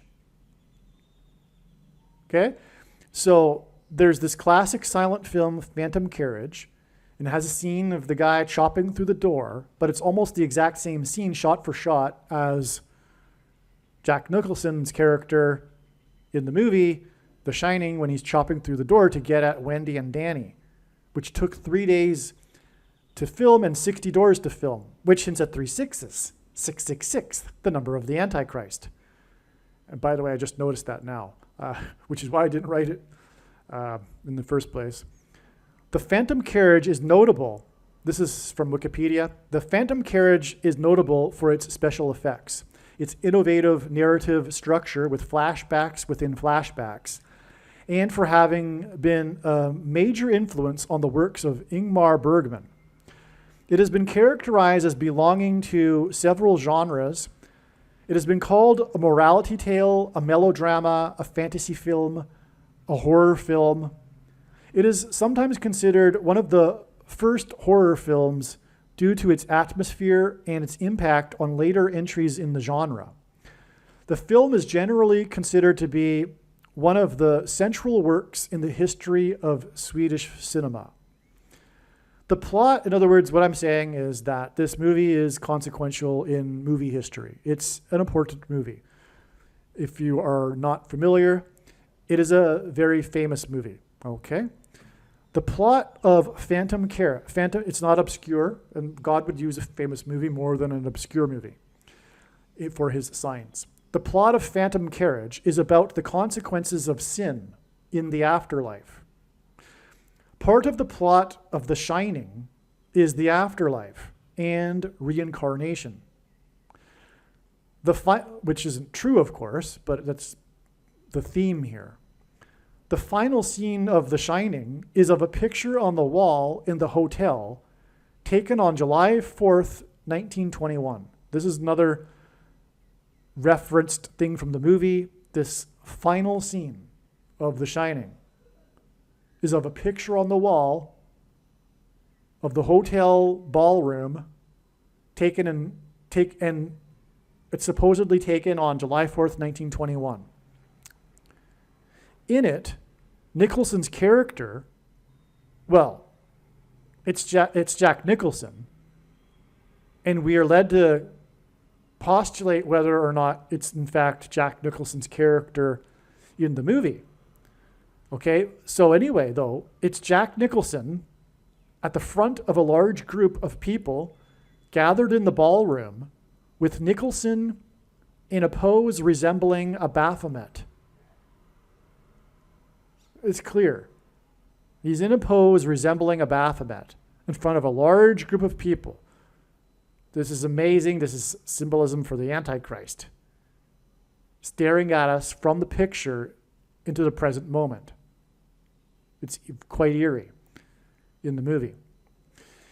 S1: Okay? So there's this classic silent film Phantom Carriage, and it has a scene of the guy chopping through the door, but it's almost the exact same scene shot for shot as Jack Nicholson's character in the movie The Shining when he's chopping through the door to get at Wendy and Danny, which took 3 days to film and 60 doors to film, which hints at 3 sixes, 666, the number of the Antichrist. And by the way, I just noticed that now, which is why I didn't write it in the first place. The Phantom Carriage is notable. This is from Wikipedia. The Phantom Carriage is notable for its special effects, its innovative narrative structure with flashbacks within flashbacks, and for having been a major influence on the works of Ingmar Bergman. It has been characterized as belonging to several genres. It has been called a morality tale, a melodrama, a fantasy film, a horror film. It is sometimes considered one of the first horror films due to its atmosphere and its impact on later entries in the genre. The film is generally considered to be one of the central works in the history of Swedish cinema. The plot, in other words, what I'm saying is that this movie is consequential in movie history. It's an important movie. If you are not familiar, it is a very famous movie, okay? The plot of Phantom Carriage, it's not obscure, and God would use a famous movie more than an obscure movie for his signs. The plot of Phantom Carriage is about the consequences of sin in the afterlife. Part of the plot of The Shining is the afterlife and reincarnation. Which isn't true, of course, but that's the theme here. The final scene of The Shining is of a picture on the wall in the hotel taken on July 4th, 1921. This is another referenced thing from the movie. This final scene of The Shining is of a picture on the wall of the hotel ballroom and it's supposedly taken on July 4th, 1921. In it, Nicholson's character, well, it's Jack Nicholson, and we are led to postulate whether or not it's in fact Jack Nicholson's character in the movie. Okay, so anyway, though, it's Jack Nicholson at the front of a large group of people gathered in the ballroom with Nicholson in a pose resembling a Baphomet. It's clear. He's in a pose resembling a Baphomet in front of a large group of people. This is amazing. This is symbolism for the Antichrist, staring at us from the picture into the present moment. It's quite eerie in the movie.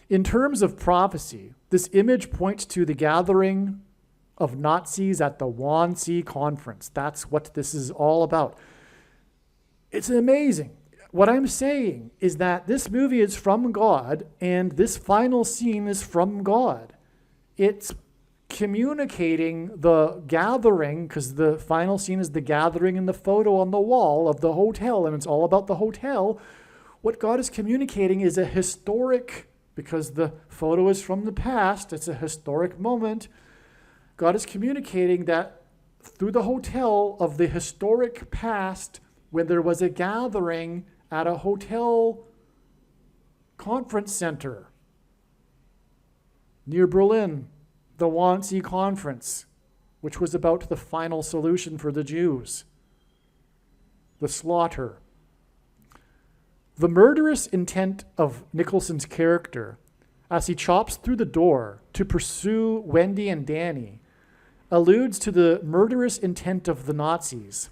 S1: In terms of prophecy, this image points to the gathering of Nazis at the Wannsee Conference. That's what this is all about. It's amazing. What I'm saying is that this movie is from God, and this final scene is from God. It's communicating the gathering, because the final scene is the gathering in the photo on the wall of the hotel, and it's all about the hotel. What God is communicating is a historic, because the photo is from the past, it's a historic moment. God is communicating that through the hotel of the historic past, when there was a gathering at a hotel conference center near Berlin, the Wannsee Conference, which was about the final solution for the Jews, the slaughter. The murderous intent of Nicholson's character as he chops through the door to pursue Wendy and Danny alludes to the murderous intent of the Nazis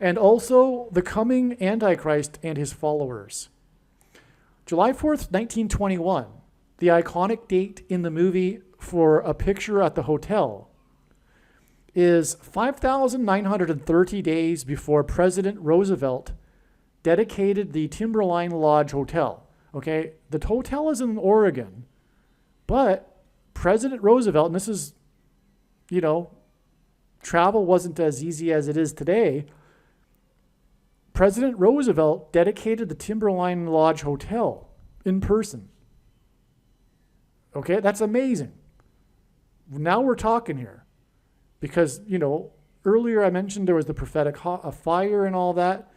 S1: and also the coming Antichrist and his followers. July 4th, 1921, the iconic date in the movie for a picture at the hotel, is 5,930 days before President Roosevelt dedicated the Timberline Lodge Hotel. Okay, the hotel is in Oregon, but President Roosevelt, and this is, travel wasn't as easy as it is today. President Roosevelt dedicated the Timberline Lodge Hotel in person. Okay, that's amazing. Now we're talking here. Because, earlier I mentioned there was the prophetic fire and all that.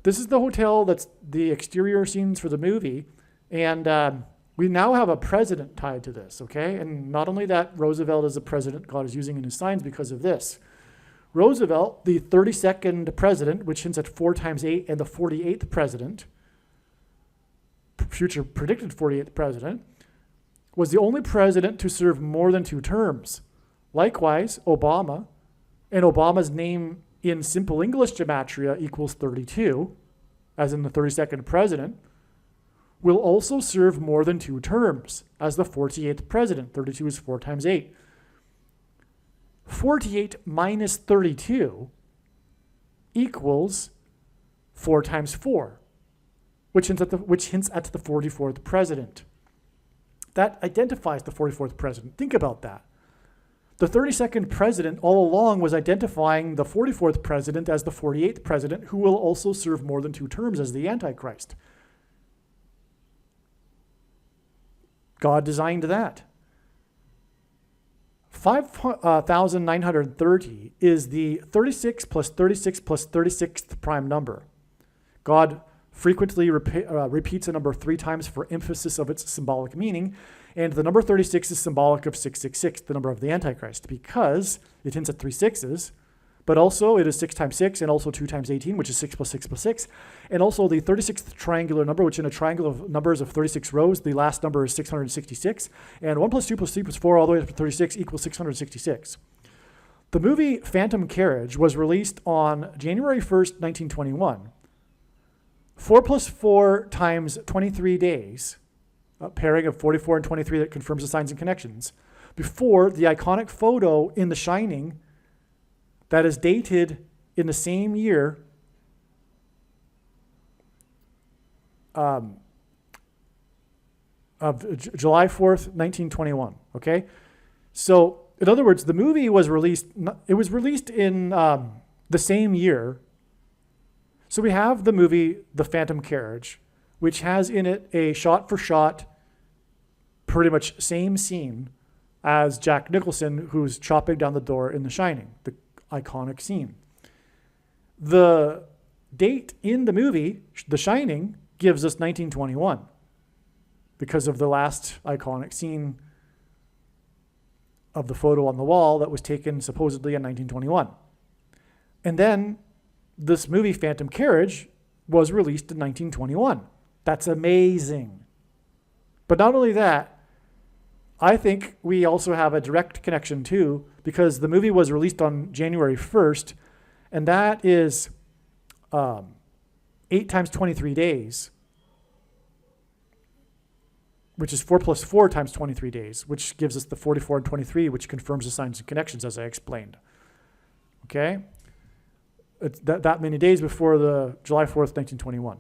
S1: This is the hotel that's the exterior scenes for the movie. And we now have a president tied to this, okay? And not only that, Roosevelt is a president God is using in his signs because of this. Roosevelt, the 32nd president, which hints at 4 times 8, and the 48th president, future predicted 48th president, was the only president to serve more than 2 terms. Likewise, Obama, and Obama's name in simple English gematria equals 32, as in the 32nd president, will also serve more than 2 terms as the 48th president. 32 is 4 times 8. 48 minus 32 equals 4 times 4, which hints at the 44th president. That identifies the 44th president. Think about that. The 32nd president all along was identifying the 44th president as the 48th president, who will also serve more than 2 terms as the Antichrist. God designed that. 5,930 is the 36 plus 36 plus 36th prime number. God frequently repeats a number 3 times for emphasis of its symbolic meaning, and the number 36 is symbolic of 666, the number of the Antichrist, because it hints at 3 sixes, but also it is 6 times 6 and also 2 times 18, which is 6 plus 6 plus 6, and also the 36th triangular number, which in a triangle of numbers of 36 rows, the last number is 666, and 1 plus 2 plus 3 plus 4 all the way up to 36 equals 666. The movie Phantom Carriage was released on January 1st, 1921. 4 plus 4 times 23 days, a pairing of 44 and 23 that confirms the signs and connections, before the iconic photo in The Shining that is dated in the same year of July 4th, 1921, okay? So, in other words, the movie was released, it was released in the same year. So we have the movie The Phantom Carriage, which has in it a shot-for-shot, pretty much same scene as Jack Nicholson, who's chopping down the door in The Shining, the iconic scene. The date in the movie, The Shining, gives us 1921 because of the last iconic scene of the photo on the wall that was taken supposedly in 1921. And then this movie, Phantom Carriage, was released in 1921. That's amazing. But not only that, I think we also have a direct connection too, because the movie was released on January 1st, and that is 8 times 23 days, which is 4 plus 4 times 23 days, which gives us the 44 and 23, which confirms the signs and connections, as I explained. Okay? It's that many days before the July 4th, 1921.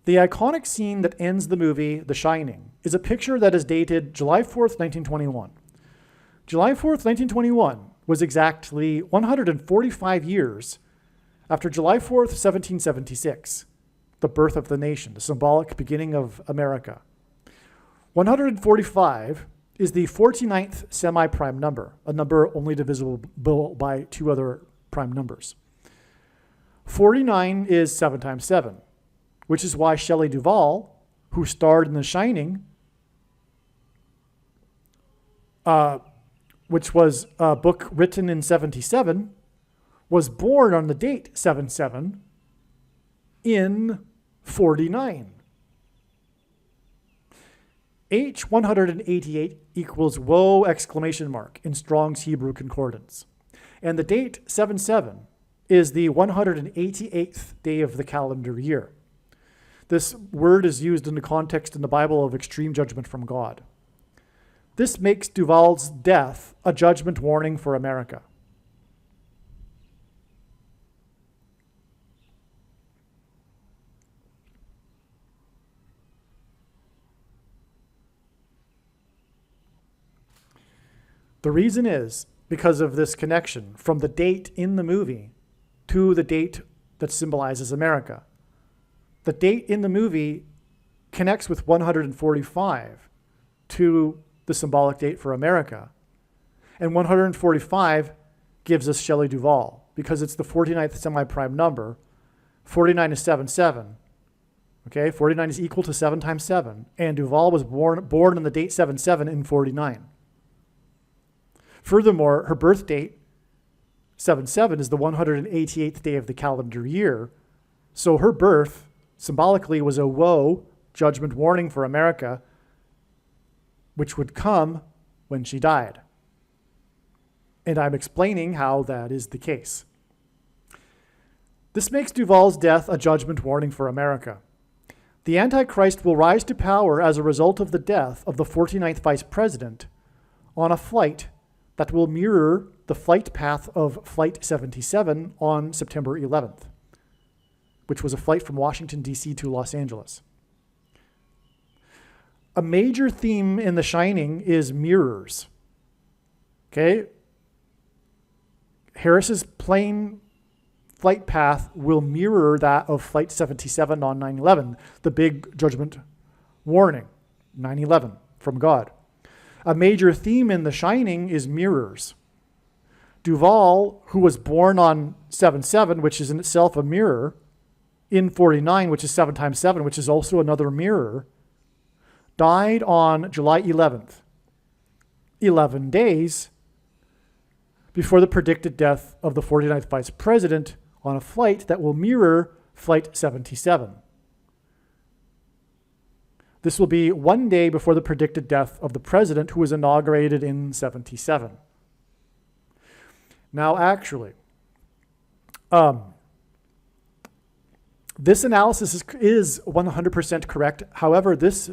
S1: The iconic scene that ends the movie, The Shining, is a picture that is dated July 4th, 1921. July 4th, 1921 was exactly 145 years after July 4th, 1776, the birth of the nation, the symbolic beginning of America. 145 is the 49th semi-prime number, a number only divisible by 2 other prime numbers. 49 is 7 times 7, which is why Shelley Duvall, who starred in The Shining, which was a book written in 77, was born on the date 7/7 in 49. H188 equals whoa exclamation mark in Strong's Hebrew Concordance. And the date 7/7 is the 188th day of the calendar year. This word is used in the context in the Bible of extreme judgment from God. This makes Duvall's death a judgment warning for America. The reason is because of this connection from the date in the movie to the date that symbolizes America. The date in the movie connects with 145 to the symbolic date for America. And 145 gives us Shelley Duvall because it's the 49th semi-prime number. 49 is 7/7. Okay, 49 is equal to 7 times 7. And Duvall was born on the date 7/7 in 49. Furthermore, her birth date, 7/7, is the 188th day of the calendar year. So her birth, symbolically, was a woe, judgment warning for America, which would come when she died. And I'm explaining how that is the case. This makes Duvall's death a judgment warning for America. The Antichrist will rise to power as a result of the death of the 49th Vice President on a flight that will mirror the flight path of Flight 77 on September 11th, which was a flight from Washington, D.C. to Los Angeles. A major theme in The Shining is mirrors. Okay? Harris's plane flight path will mirror that of Flight 77 on 9/11, the big judgment warning, 9/11 from God. A major theme in The Shining is mirrors. Duvall, who was born on 7/7, which is in itself a mirror, in 49, which is 7 times 7, which is also another mirror, died on July 11th, 11 days before the predicted death of the 49th Vice President on a flight that will mirror Flight 77. This will be 1 day before the predicted death of the president, who was inaugurated in 77. Now, actually, this analysis is 100% correct. However, this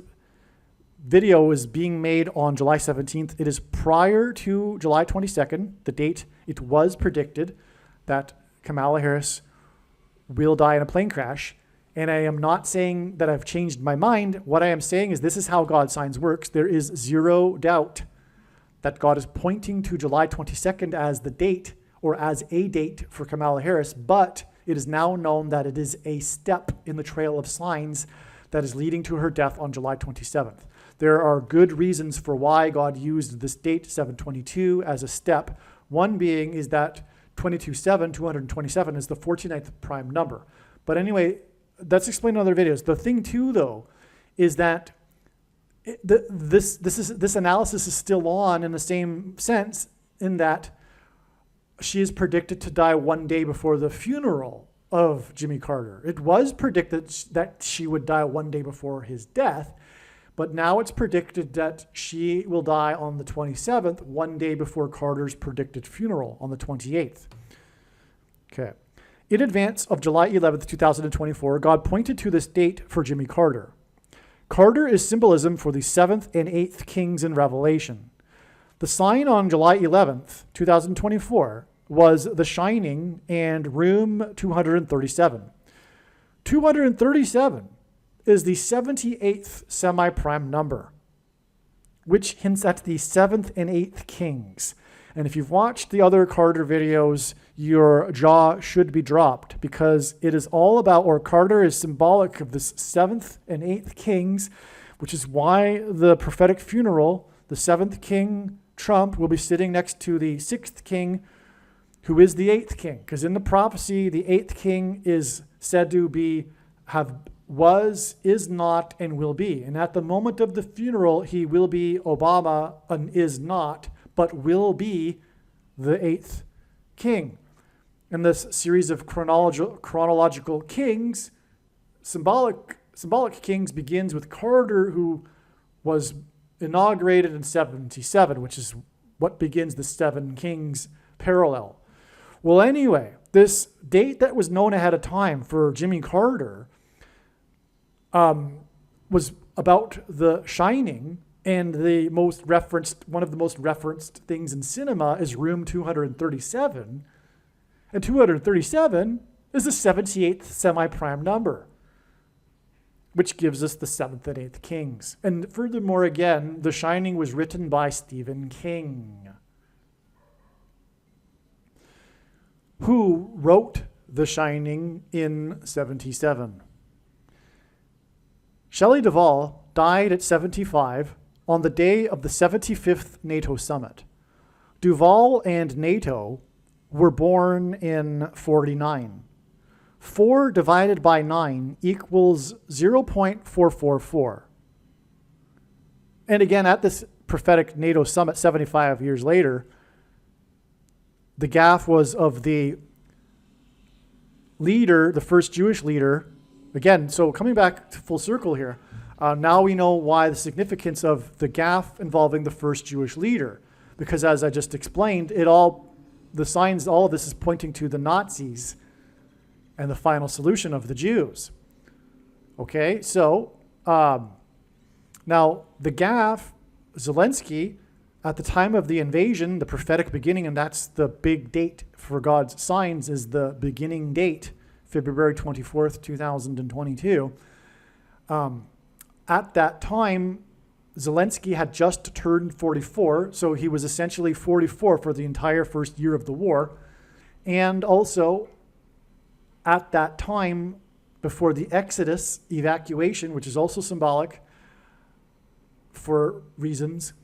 S1: video is being made on July 17th. It is prior to July 22nd, the date it was predicted that Kamala Harris will die in a plane crash. And I am not saying that I've changed my mind. What I am saying is this is how God's signs works. There is zero doubt that God is pointing to July 22nd as the date or as a date for Kamala Harris, but it is now known that it is a step in the trail of signs that is leading to her death on July 27th. There are good reasons for why God used this date, 7/22, as a step. One being is that 227 is the 49th prime number. But anyway, that's explained in other videos. The thing too, though, is that this analysis is still on in the same sense, in that she is predicted to die 1 day before the funeral of Jimmy Carter. It was predicted that she would die 1 day before his death, but now it's predicted that she will die on the 27th, 1 day before Carter's predicted funeral on the 28th. Okay. In advance of July 11th, 2024, God pointed to this date for Jimmy Carter. Carter is symbolism for the 7th and 8th kings in Revelation. The sign on July 11th, 2024, was The Shining and Room 237. 237 is the 78th semi-prime number, which hints at the 7th and 8th kings. And if you've watched the other Carter videos, your jaw should be dropped, because it is all about, or Carter is symbolic of this 7th and 8th kings, which is why the prophetic funeral, the 7th king, Trump, will be sitting next to the 6th king, who is the eighth king. Because in the prophecy, the eighth king is said to be, was, is not, and will be. And at the moment of the funeral, he will be Obama and is not, but will be the eighth king. And this series of chronological kings, symbolic kings, begins with Carter, who was inaugurated in 77, which is what begins the Seven Kings parallel. Well, anyway, this date that was known ahead of time for Jimmy Carter was about The Shining, and one of the most referenced things in cinema is Room 237. And 237 is the 78th semi-prime number, which gives us the 7th and 8th kings. And furthermore, again, The Shining was written by Stephen King, who wrote The Shining in 77. Shelley Duvall died at 75 on the day of the 75th NATO summit. Duvall and NATO were born in 49. 4 divided by 9 equals 0.444. And again, at this prophetic NATO summit 75 years later, the gaffe was of the leader, the first Jewish leader. Again, so coming back to full circle here, now we know why the significance of the gaffe involving the first Jewish leader. Because as I just explained, the signs, all of this is pointing to the Nazis and the final solution of the Jews. Okay, so now the gaffe, Zelensky, at the time of the invasion, the prophetic beginning, and that's the big date for God's signs, is the beginning date, February 24th, 2022. At that time, Zelensky had just turned 44, so he was essentially 44 for the entire first year of the war. And also, at that time, before the Exodus evacuation, which is also symbolic for reasons,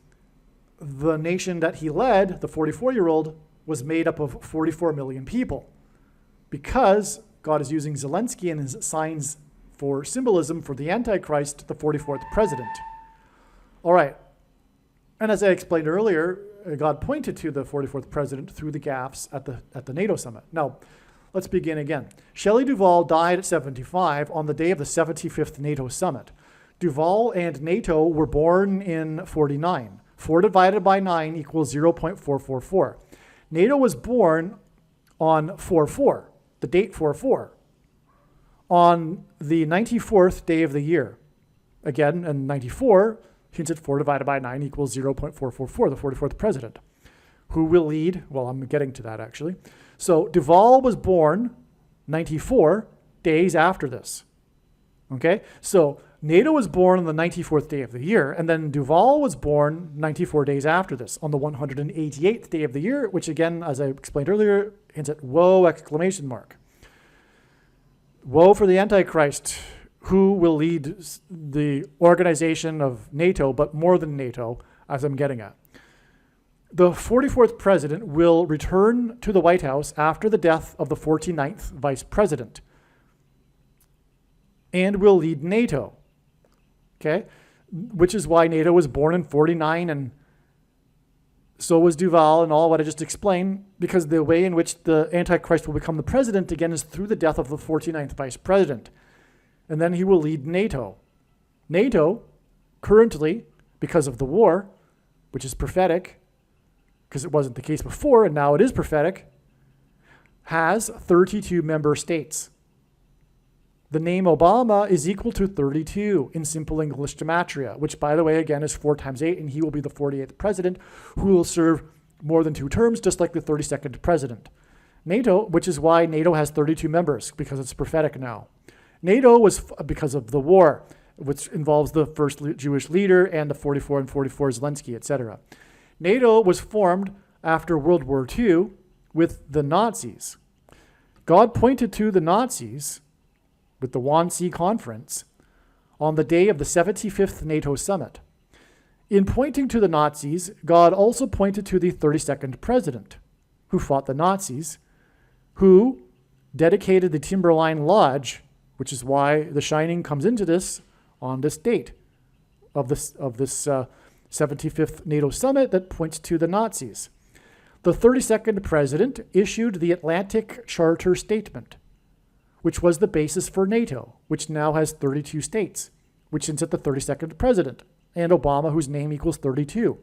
S1: the nation that he led, the 44-year-old, was made up of 44 million people. Because God is using Zelensky and his signs for symbolism for the Antichrist, the 44th president. All right. And as I explained earlier, God pointed to the 44th president through the gaffes at the NATO summit. Now, let's begin again. Shelley Duvall died at 75 on the day of the 75th NATO summit. Duvall and NATO were born in 49. 4 divided by 9 equals 0.444. NATO was born on 4-4, the date 4-4, on the 94th day of the year. Again, in 94, hints at 4 divided by 9 equals 0.444, the 44th president, who will lead, well, I'm getting to that actually. So Duvall was born 94 days after this. Okay, so NATO was born on the 94th day of the year, and then Duvall was born 94 days after this, on the 188th day of the year, which again, as I explained earlier, hints at woe, exclamation mark. Woe for the Antichrist, who will lead the organization of NATO, but more than NATO, as I'm getting at. The 44th president will return to the White House after the death of the 49th vice president and will lead NATO, okay? Which is why NATO was born in 49, and so was Duvall and all what I just explained, because the way in which the Antichrist will become the president, again, is through the death of the 49th vice president. And then he will lead NATO. NATO, currently, because of the war, which is prophetic, because it wasn't the case before, and now it is prophetic, has 32 member states. The name Obama is equal to 32 in simple English gematria, which, by the way, again, is 4 times 8, and he will be the 48th president who will serve more than 2 terms, just like the 32nd president. NATO, which is why NATO has 32 members, because it's prophetic now. NATO was because of the war, which involves the first Jewish leader and the 44 and 44 Zelensky, etc. NATO was formed after World War II with the Nazis. God pointed to the Nazis with the Wannsee Conference on the day of the 75th NATO summit. In pointing to the Nazis, God also pointed to the 32nd president. who fought the Nazis, who dedicated the Timberline Lodge, which is why The Shining comes into this on this date of this 75th NATO summit that points to the Nazis. The 32nd president issued the Atlantic Charter Statement, which was the basis for NATO, which now has 32 states, which hints at the 32nd president, and Obama, whose name equals 32.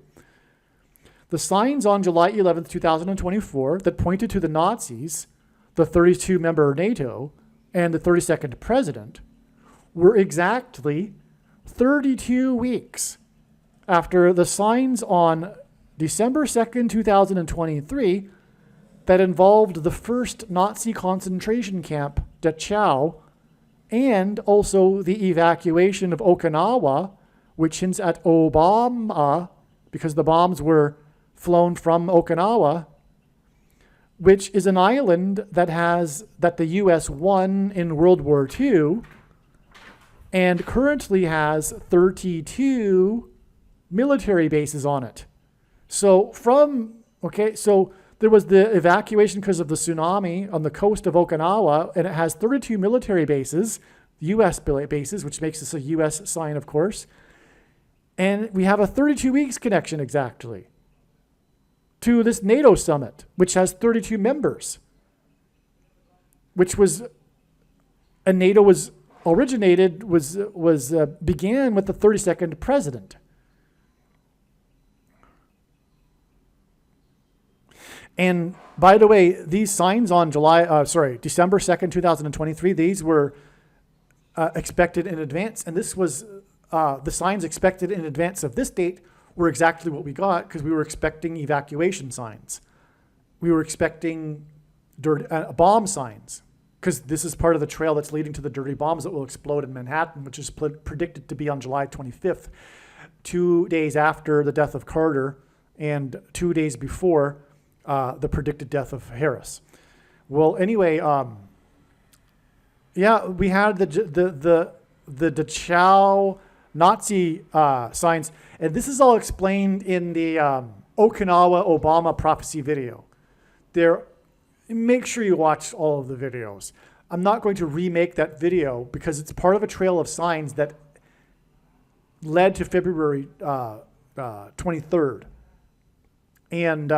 S1: The signs on July 11th, 2024, that pointed to the Nazis, the 32-member NATO, and the 32nd president, were exactly 32 weeks after the signs on December 2nd, 2023, that involved the first Nazi concentration camp, Dachau, and also the evacuation of Okinawa, which hints at Obama, because the bombs were flown from Okinawa, which is an island that the U.S. won in World War II, and currently has 32 military bases on it. So there was the evacuation because of the tsunami on the coast of Okinawa, and it has 32 military bases, U.S. bases, which makes this a U.S. sign, of course. And we have a 32 weeks connection exactly to this NATO summit, which has 32 members, and NATO began with the 32nd president. And by the way, these signs on December 2nd, 2023, these were expected in advance. And this was the signs expected in advance of this date were exactly what we got, because we were expecting evacuation signs. We were expecting bomb signs, because this is part of the trail that's leading to the dirty bombs that will explode in Manhattan, which is predicted to be on July 25th, 2 days after the death of Carter and 2 days before the predicted death of Harris. Well, anyway, we had the Dachau Nazi signs, and this is all explained in the Okinawa Obama prophecy video. Make sure you watch all of the videos. I'm not going to remake that video because it's part of a trail of signs that led to February 23rd. And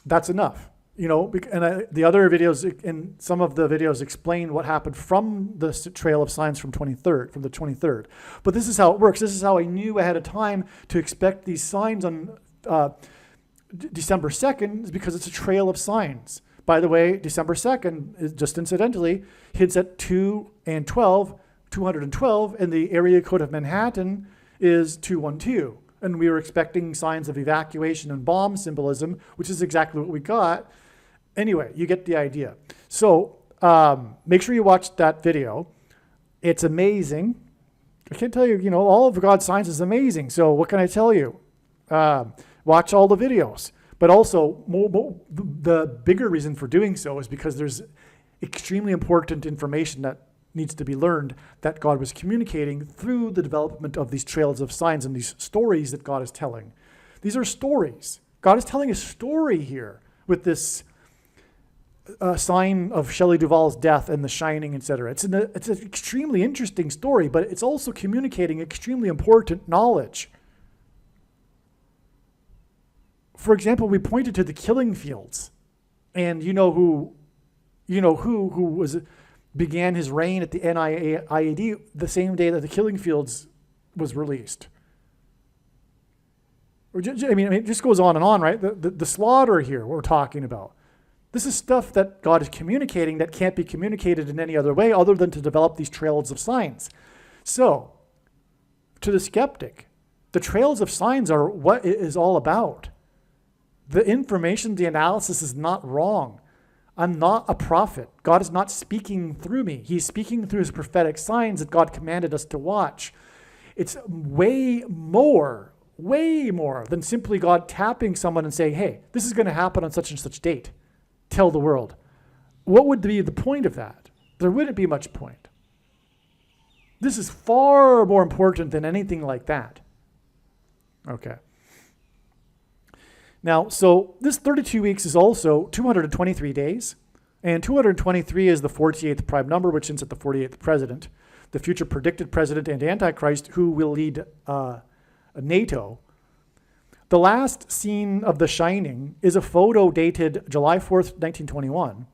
S1: that's enough, and the other videos, and some of the videos explain what happened from the trail of signs from the 23rd. But this is how it works. This is how I knew ahead of time to expect these signs on December 2nd, is because it's a trail of signs. By the way, December 2nd, is just incidentally, hints at 212, and the area code of Manhattan is 212. And we were expecting signs of evacuation and bomb symbolism, which is exactly what we got. Anyway, you get the idea. So make sure you watch that video. It's amazing. I can't tell you, all of God's signs is amazing. So what can I tell you? Watch all the videos. But also, the bigger reason for doing so is because there's extremely important information that needs to be learned that God was communicating through the development of these trails of signs and these stories that God is telling. These are stories. God is telling a story here with this sign of Shelley Duvall's death and The Shining, etc. It's an extremely interesting story, but it's also communicating extremely important knowledge. For example, we pointed to the killing fields, and who began his reign at the NIAID the same day that the Killing Fields was released. It just goes on and on, right? The slaughter here we're talking about. This is stuff that God is communicating that can't be communicated in any other way other than to develop these trails of signs. So, to the skeptic, the trails of signs are what it is all about. The information, the analysis is not wrong. I'm not a prophet. God is not speaking through me. He's speaking through his prophetic signs that God commanded us to watch. It's way more than simply God tapping someone and saying, hey, this is going to happen on such and such date. Tell the world. What would be the point of that? There wouldn't be much point. This is far more important than anything like that. Okay. Now, so this 32 weeks is also 223 days, and 223 is the 48th prime number, which hints at the 48th president, the future predicted president and Antichrist who will lead NATO. The last scene of The Shining is a photo dated July 4th, 1921,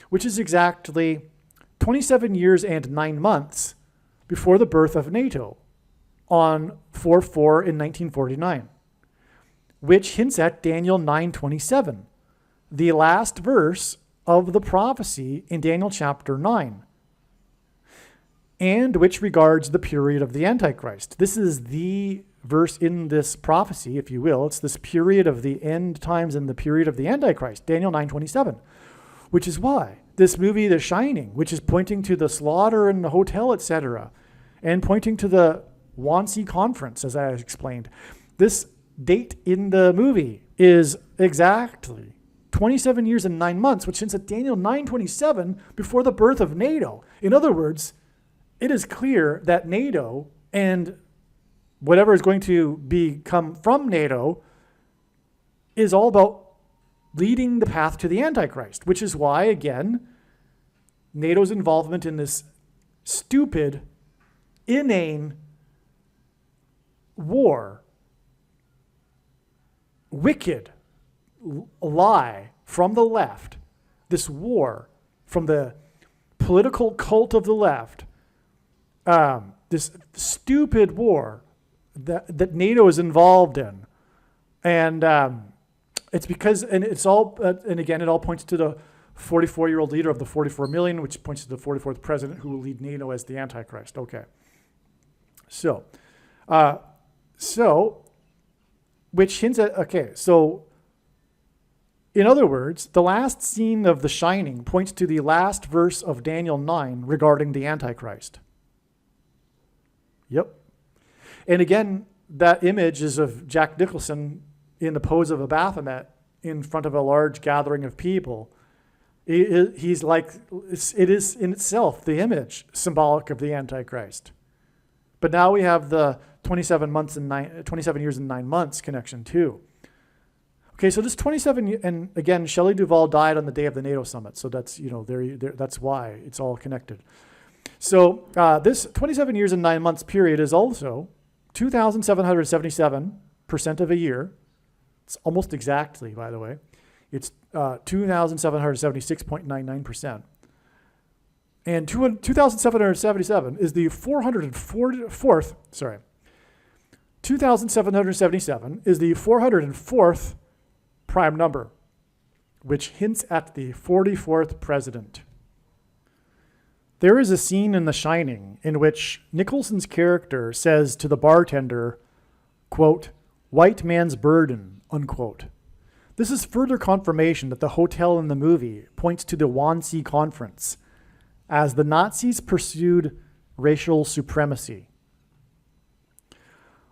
S1: which is exactly 27 years and 9 months before the birth of NATO on 4/4 in 1949, which hints at Daniel 9:27, the last verse of the prophecy in Daniel chapter 9, and which regards the period of the Antichrist. This is the verse in this prophecy, if you will. It's this period of the end times and the period of the Antichrist, Daniel 9:27, which is why this movie, The Shining, which is pointing to the slaughter in the hotel, etc., and pointing to the Wannsee Conference, as I explained, this date in the movie is exactly 27 years and 9 months, which hints at Daniel 9:27 before the birth of NATO. In other words, it is clear that NATO and whatever is going to become from NATO is all about leading the path to the Antichrist, which is why, again, NATO's involvement in this stupid, inane war, wicked lie from the left, this war from the political cult of the left, this stupid war that NATO is involved in. And it's because, and it's all, and again, it all points to the 44-year-old leader of the 44 million, which points to the 44th president who will lead NATO as the Antichrist. Okay. So, which hints at, okay, so in other words, the last scene of The Shining points to the last verse of Daniel 9 regarding the Antichrist. Yep. And again, that image is of Jack Nicholson in the pose of a Baphomet in front of a large gathering of people. He's like, it is in itself the image symbolic of the Antichrist. But now we have the 27 years and 9 months connection too. Okay, so this 27, and again, Shelley Duvall died on the day of the NATO summit, so that's, that's why it's all connected. So this 27 years and 9 months period is also 2,777% of a year. It's almost exactly, by the way. It's 2,776.99%. And 2,777 is the 2,777 is the 404th prime number, which hints at the 44th president. There is a scene in The Shining in which Nicholson's character says to the bartender, quote, "White man's burden," unquote. This is further confirmation that the hotel in the movie points to the Wannsee Conference as the Nazis pursued racial supremacy.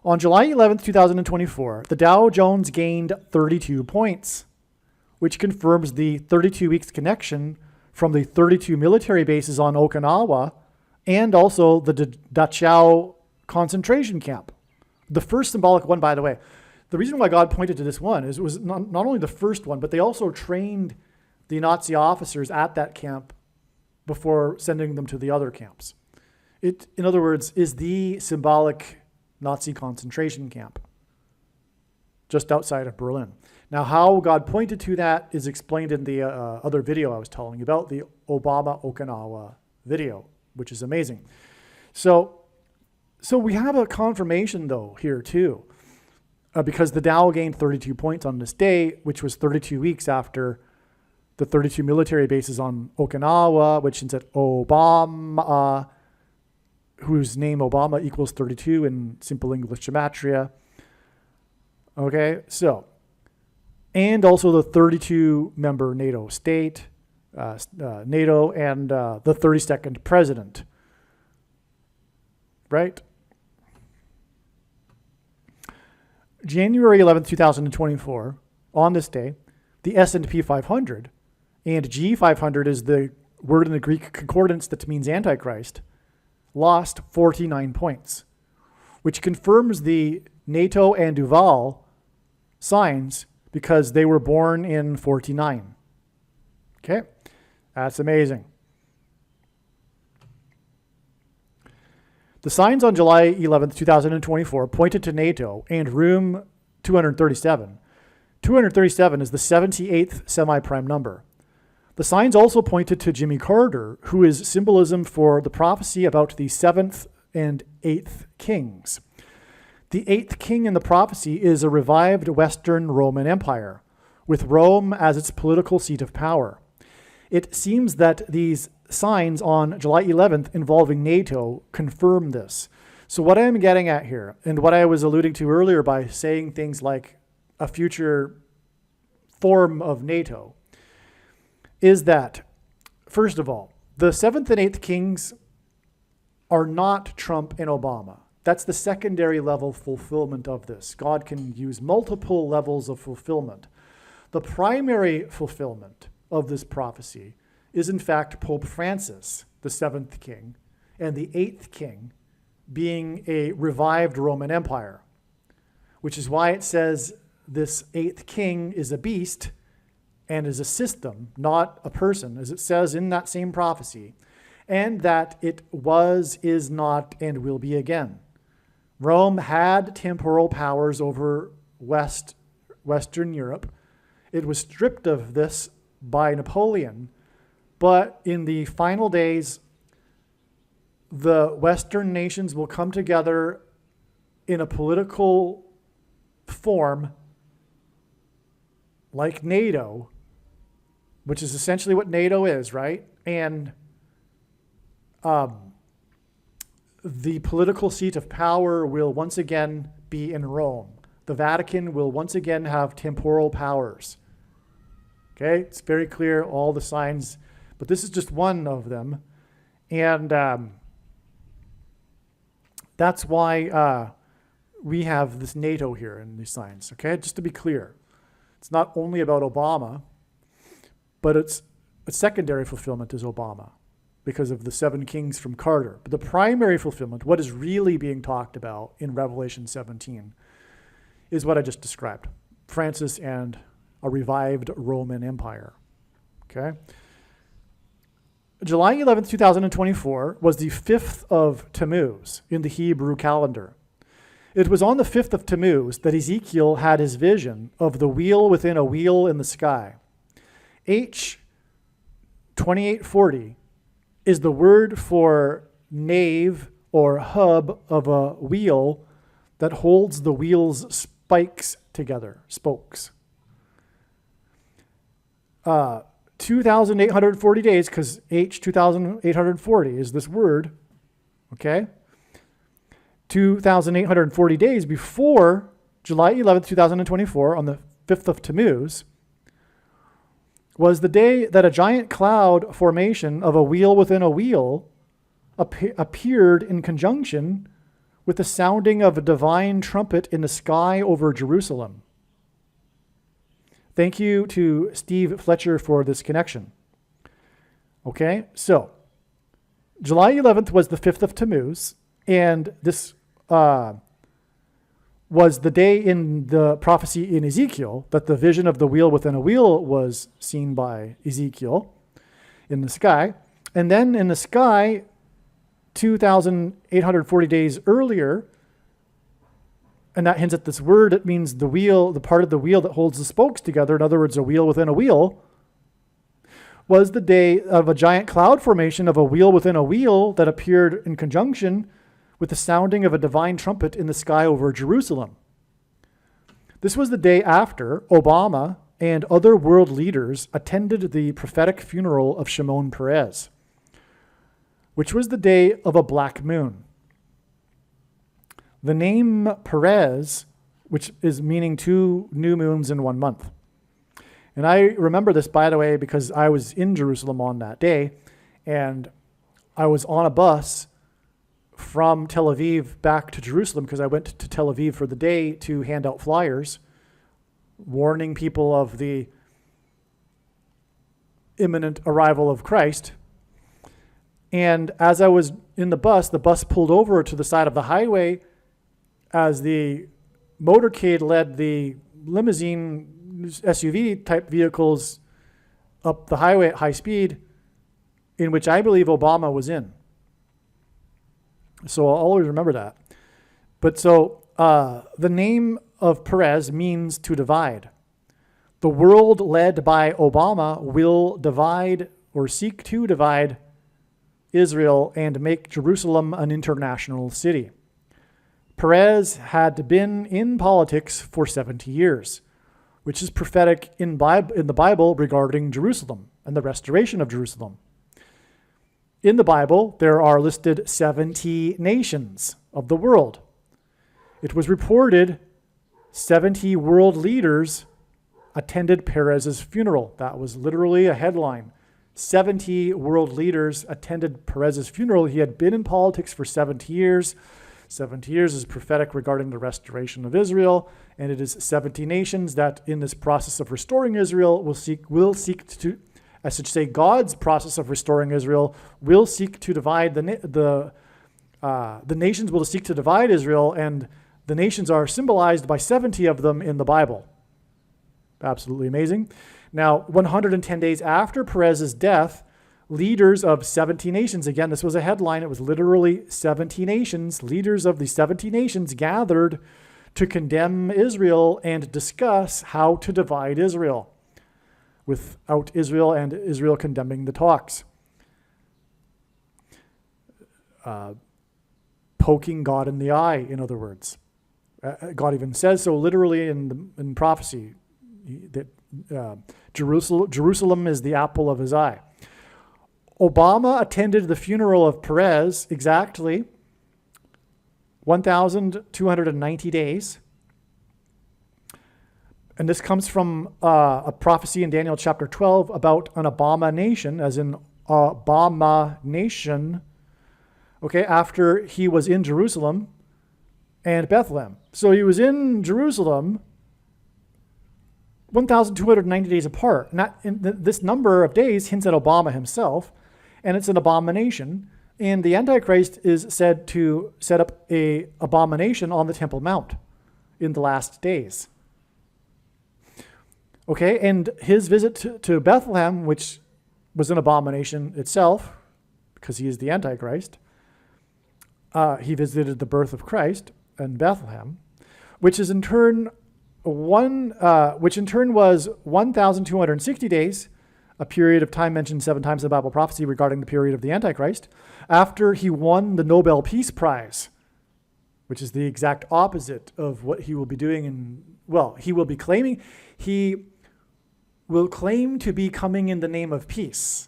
S1: On July 11th, 2024, the Dow Jones gained 32 points, which confirms the 32 weeks connection from the 32 military bases on Okinawa and also the Dachau concentration camp. The first symbolic one, by the way. The reason why God pointed to this one is it was not only the first one, but they also trained the Nazi officers at that camp before sending them to the other camps. It, in other words, is the symbolic Nazi concentration camp just outside of Berlin. Now, how God pointed to that is explained in the other video I was telling you about, the Obama Okinawa video, which is amazing. So we have a confirmation, though, here, too, because the Dow gained 32 points on this day, which was 32 weeks after the 32 military bases on Okinawa, which is at Obama, whose name Obama equals 32 in simple English gematria. Okay, so, and also the 32-member NATO state, NATO, and the 32nd president, right? January 11th, 2024, on this day, the S&P 500, and G500 is the word in the Greek concordance that means Antichrist, lost 49 points, which confirms the NATO and Duvall signs because they were born in 49. Okay, that's amazing. The signs on July 11th, 2024 pointed to NATO and room 237. 237 is the 78th semi-prime number. The signs also pointed to Jimmy Carter, who is symbolism for the prophecy about the 7th and 8th kings. The 8th king in the prophecy is a revived Western Roman Empire, with Rome as its political seat of power. It seems that these signs on July 11th involving NATO confirm this. So what I'm getting at here, and what I was alluding to earlier by saying things like a future form of NATO, is that, first of all, the 7th and 8th kings are not Trump and Obama. That's the secondary level fulfillment of this. God can use multiple levels of fulfillment. The primary fulfillment of this prophecy is in fact Pope Francis, the 7th king, and the 8th king being a revived Roman Empire, which is why it says this 8th king is a beast and is a system, not a person, as it says in that same prophecy, and that it was, is not, and will be again. Rome had temporal powers over Western Europe. It was stripped of this by Napoleon, but in the final days, the Western nations will come together in a political form like NATO, which is essentially what NATO is, right? And the political seat of power will once again be in Rome. The Vatican will once again have temporal powers. Okay, it's very clear, all the signs, but this is just one of them. And that's why we have this NATO here in these signs, okay? Just to be clear, it's not only about Obama, but its secondary fulfillment is Obama because of the 7 kings from Carter. But the primary fulfillment, what is really being talked about in Revelation 17, is what I just described. Francis and a revived Roman Empire, okay? July 11th, 2024 was the 5th of Tammuz in the Hebrew calendar. It was on the 5th of Tammuz that Ezekiel had his vision of the wheel within a wheel in the sky. H 2840 is the word for nave or hub of a wheel that holds the wheel's spikes together, spokes. 2,840 days, because H 2,840 is this word, okay? 2,840 days before July 11th, 2024, on the 5th of Tammuz, was the day that a giant cloud formation of a wheel within a wheel appeared in conjunction with the sounding of a divine trumpet in the sky over Jerusalem. Thank you to Steve Fletcher for this connection. Okay, so July 11th was the 5th of Tammuz, and this was the day in the prophecy in Ezekiel that the vision of the wheel within a wheel was seen by Ezekiel in the sky. And then in the sky, 2,840 days earlier, and that hints at this word, it means the wheel, the part of the wheel that holds the spokes together, in other words, a wheel within a wheel, was the day of a giant cloud formation of a wheel within a wheel that appeared in conjunction with the sounding of a divine trumpet in the sky over Jerusalem. This was the day after Obama and other world leaders attended the prophetic funeral of Shimon Peres, which was the day of a black moon. The name Peres, which is meaning 2 new moons in 1 month. And I remember this, by the way, because I was in Jerusalem on that day, and I was on a bus from Tel Aviv back to Jerusalem because I went to Tel Aviv for the day to hand out flyers warning people of the imminent arrival of Christ. And as I was in the bus pulled over to the side of the highway as the motorcade led the limousine SUV type vehicles up the highway at high speed, in which I believe Obama was in. So I'll always remember that. But so the name of Perez means to divide. The world led by Obama will divide or seek to divide Israel and make Jerusalem an international city. Perez had been in politics for 70 years, which is prophetic in the Bible regarding Jerusalem and the restoration of Jerusalem. In the Bible, there are listed 70 nations of the world. It was reported 70 world leaders attended Perez's funeral. That was literally a headline. 70 world leaders attended Perez's funeral. He had been in politics for 70 years. 70 years is prophetic regarding the restoration of Israel, and it is 70 nations that in this process of restoring Israel will seek to, I should say God's process of restoring Israel will seek to divide the nations will seek to divide Israel, and the nations are symbolized by 70 of them in the Bible. Absolutely amazing. Now, 110 days after Perez's death, leaders of 70 nations, again, this was a headline, it was literally 70 nations, leaders of the 70 nations gathered to condemn Israel and discuss how to divide Israel, without Israel and Israel condemning the talks. Poking God in the eye, in other words. God even says so literally in prophecy, that Jerusalem is the apple of his eye. Obama attended the funeral of Perez exactly 1,290 days. And this comes from a prophecy in Daniel chapter 12 about an abomination, as in abomination, okay, after he was in Jerusalem and Bethlehem. So he was in Jerusalem 1,290 days apart. This number of days hints at Obama himself, and it's an abomination. And the Antichrist is said to set up an abomination on the Temple Mount in the last days. Okay, and his visit to Bethlehem, which was an abomination itself, because he is the Antichrist, he visited the birth of Christ in Bethlehem, which in turn was 1,260 days, a period of time mentioned 7 times in the Bible prophecy regarding the period of the Antichrist, after he won the Nobel Peace Prize, which is the exact opposite of what he will be doing. He will claim to be coming in the name of peace,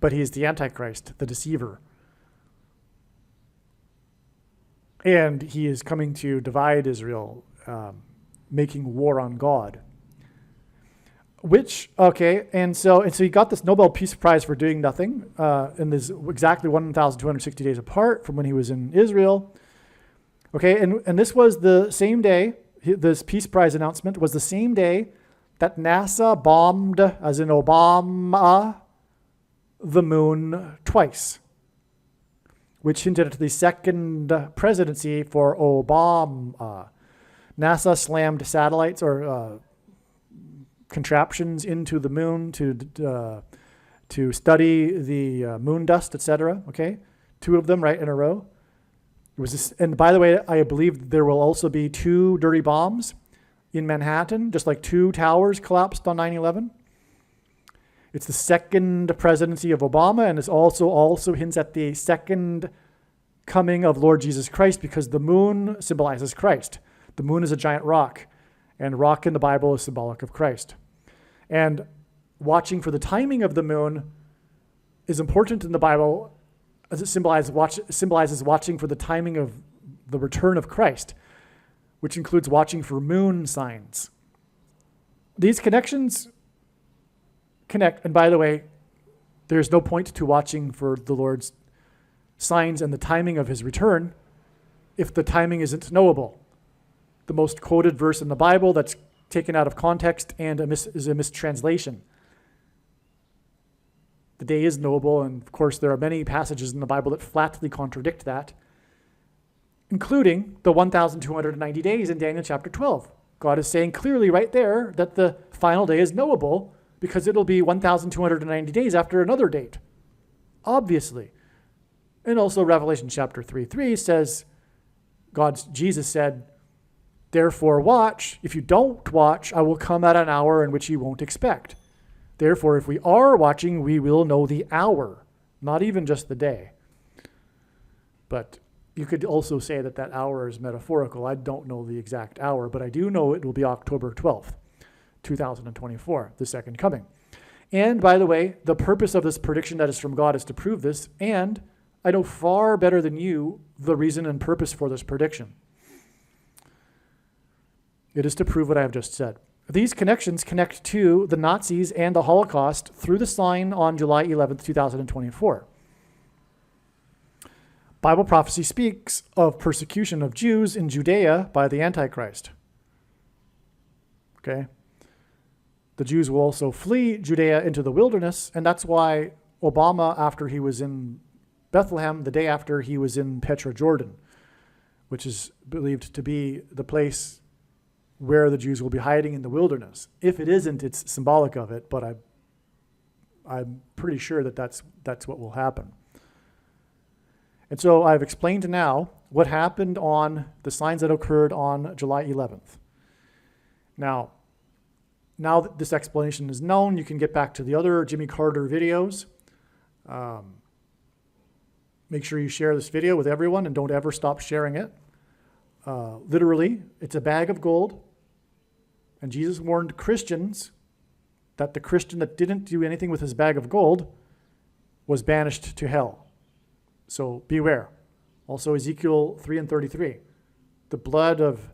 S1: but he is the Antichrist, the deceiver. And he is coming to divide Israel, making war on God. And so he got this Nobel Peace Prize for doing nothing, and this exactly 1,260 days apart from when he was in Israel. Okay, and this was the same day, this Peace Prize announcement was the same day that NASA bombed, as in Obama, the moon twice, which hinted at the second presidency for Obama. NASA slammed satellites or contraptions into the moon to study the moon dust, etc. Okay, 2 of them right in a row. It was this, and by the way, I believe there will also be 2 dirty bombs in Manhattan, just like 2 towers collapsed on 9/11. It's the second presidency of Obama, and it also hints at the second coming of Lord Jesus Christ, because the moon symbolizes Christ. The moon is a giant rock, and rock in the Bible is symbolic of Christ. And watching for the timing of the moon is important in the Bible, as it symbolizes watching for the timing of the return of Christ, which includes watching for moon signs. These connections connect, and by the way, there's no point to watching for the Lord's signs and the timing of his return if the timing isn't knowable. The most quoted verse in the Bible that's taken out of context and is a mistranslation. The day is knowable, and of course there are many passages in the Bible that flatly contradict that, including the 1,290 days in Daniel chapter 12. God is saying clearly right there that the final day is knowable because it'll be 1,290 days after another date. Obviously. And also Revelation chapter 3:3 says, Jesus said, therefore watch. If you don't watch, I will come at an hour in which you won't expect. Therefore, if we are watching, we will know the hour, not even just the day. But you could also say that that hour is metaphorical. I don't know the exact hour, but I do know it will be October 12th, 2024, the second coming. And by the way, the purpose of this prediction that is from God is to prove this, and I know far better than you the reason and purpose for this prediction. It is to prove what I have just said. These connections connect to the Nazis and the Holocaust through the sign on July 11th, 2024. Bible prophecy speaks of persecution of Jews in Judea by the Antichrist. Okay? The Jews will also flee Judea into the wilderness, and that's why Obama, after he was in Bethlehem, the day after he was in Petra, Jordan, which is believed to be the place where the Jews will be hiding in the wilderness. If it isn't, it's symbolic of it, but I'm pretty sure that that's what will happen. And so I've explained now what happened on the signs that occurred on July 11th. Now that this explanation is known, you can get back to the other Jimmy Carter videos. Make sure you share this video with everyone and don't ever stop sharing it. Literally, it's a bag of gold. And Jesus warned Christians that the Christian that didn't do anything with his bag of gold was banished to hell. So beware. Also Ezekiel 3:33. The blood of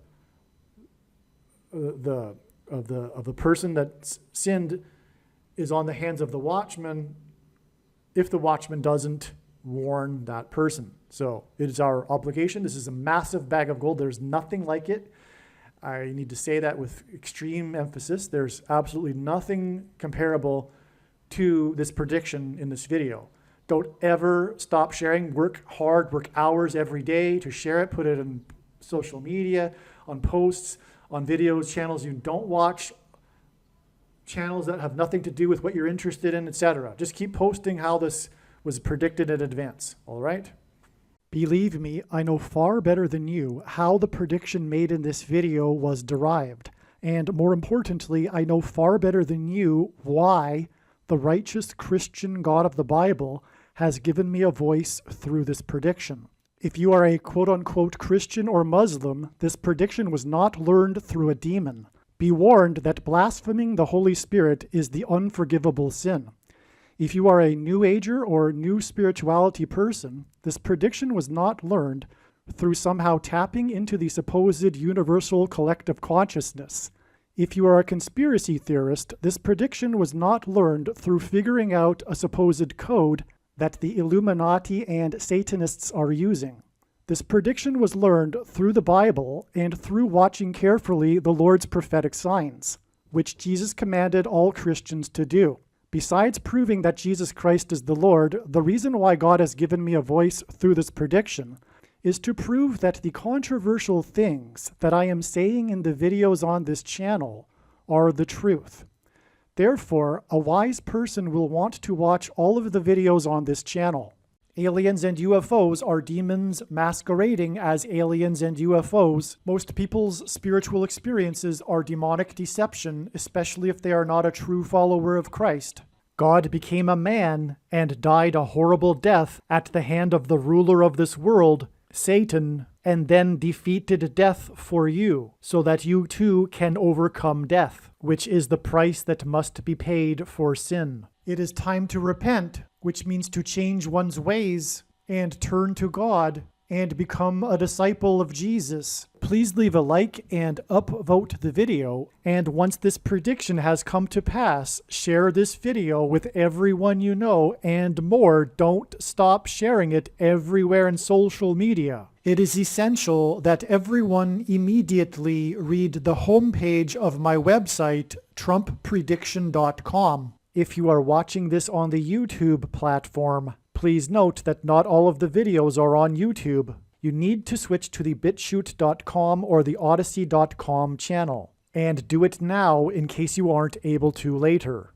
S1: the person that sinned is on the hands of the watchman if the watchman doesn't warn that person. So it is our obligation. This is a massive bag of gold. There's nothing like it. I need to say that with extreme emphasis. There's absolutely nothing comparable to this prediction in this video. Don't ever stop sharing. Work hard, work hours every day to share it. Put it in social media, on posts, on videos, channels you don't watch, channels that have nothing to do with what you're interested in, etc. Just keep posting how this was predicted in advance, all right? Believe me, I know far better than you how the prediction made in this video was derived. And more importantly, I know far better than you why the righteous Christian God of the Bible has given me a voice through this prediction. If you are a quote-unquote Christian or Muslim, this prediction was not learned through a demon. Be warned that blaspheming the Holy Spirit is the unforgivable sin. If you are a New Ager or New Spirituality person, this prediction was not learned through somehow tapping into the supposed universal collective consciousness. If you are a conspiracy theorist, this prediction was not learned through figuring out a supposed code that the Illuminati and Satanists are using. This prediction was learned through the Bible and through watching carefully the Lord's prophetic signs, which Jesus commanded all Christians to do. Besides proving that Jesus Christ is the Lord, the reason why God has given me a voice through this prediction is to prove that the controversial things that I am saying in the videos on this channel are the truth. Therefore, a wise person will want to watch all of the videos on this channel. Aliens and UFOs are demons masquerading as aliens and UFOs. Most people's spiritual experiences are demonic deception, especially if they are not a true follower of Christ. God became a man and died a horrible death at the hand of the ruler of this world, Satan, and then defeated death for you, so that you too can overcome death, which is the price that must be paid for sin. It is time to repent, which means to change one's ways and turn to God and become a disciple of Jesus. Please leave a like and upvote the video. And once this prediction has come to pass, share this video with everyone you know and more. Don't stop sharing it everywhere in social media. It is essential that everyone immediately read the homepage of my website, TrumpPrediction.com. If you are watching this on the YouTube platform, please note that not all of the videos are on YouTube. You need to switch to the BitChute.com or the Odyssey.com channel. And do it now in case you aren't able to later.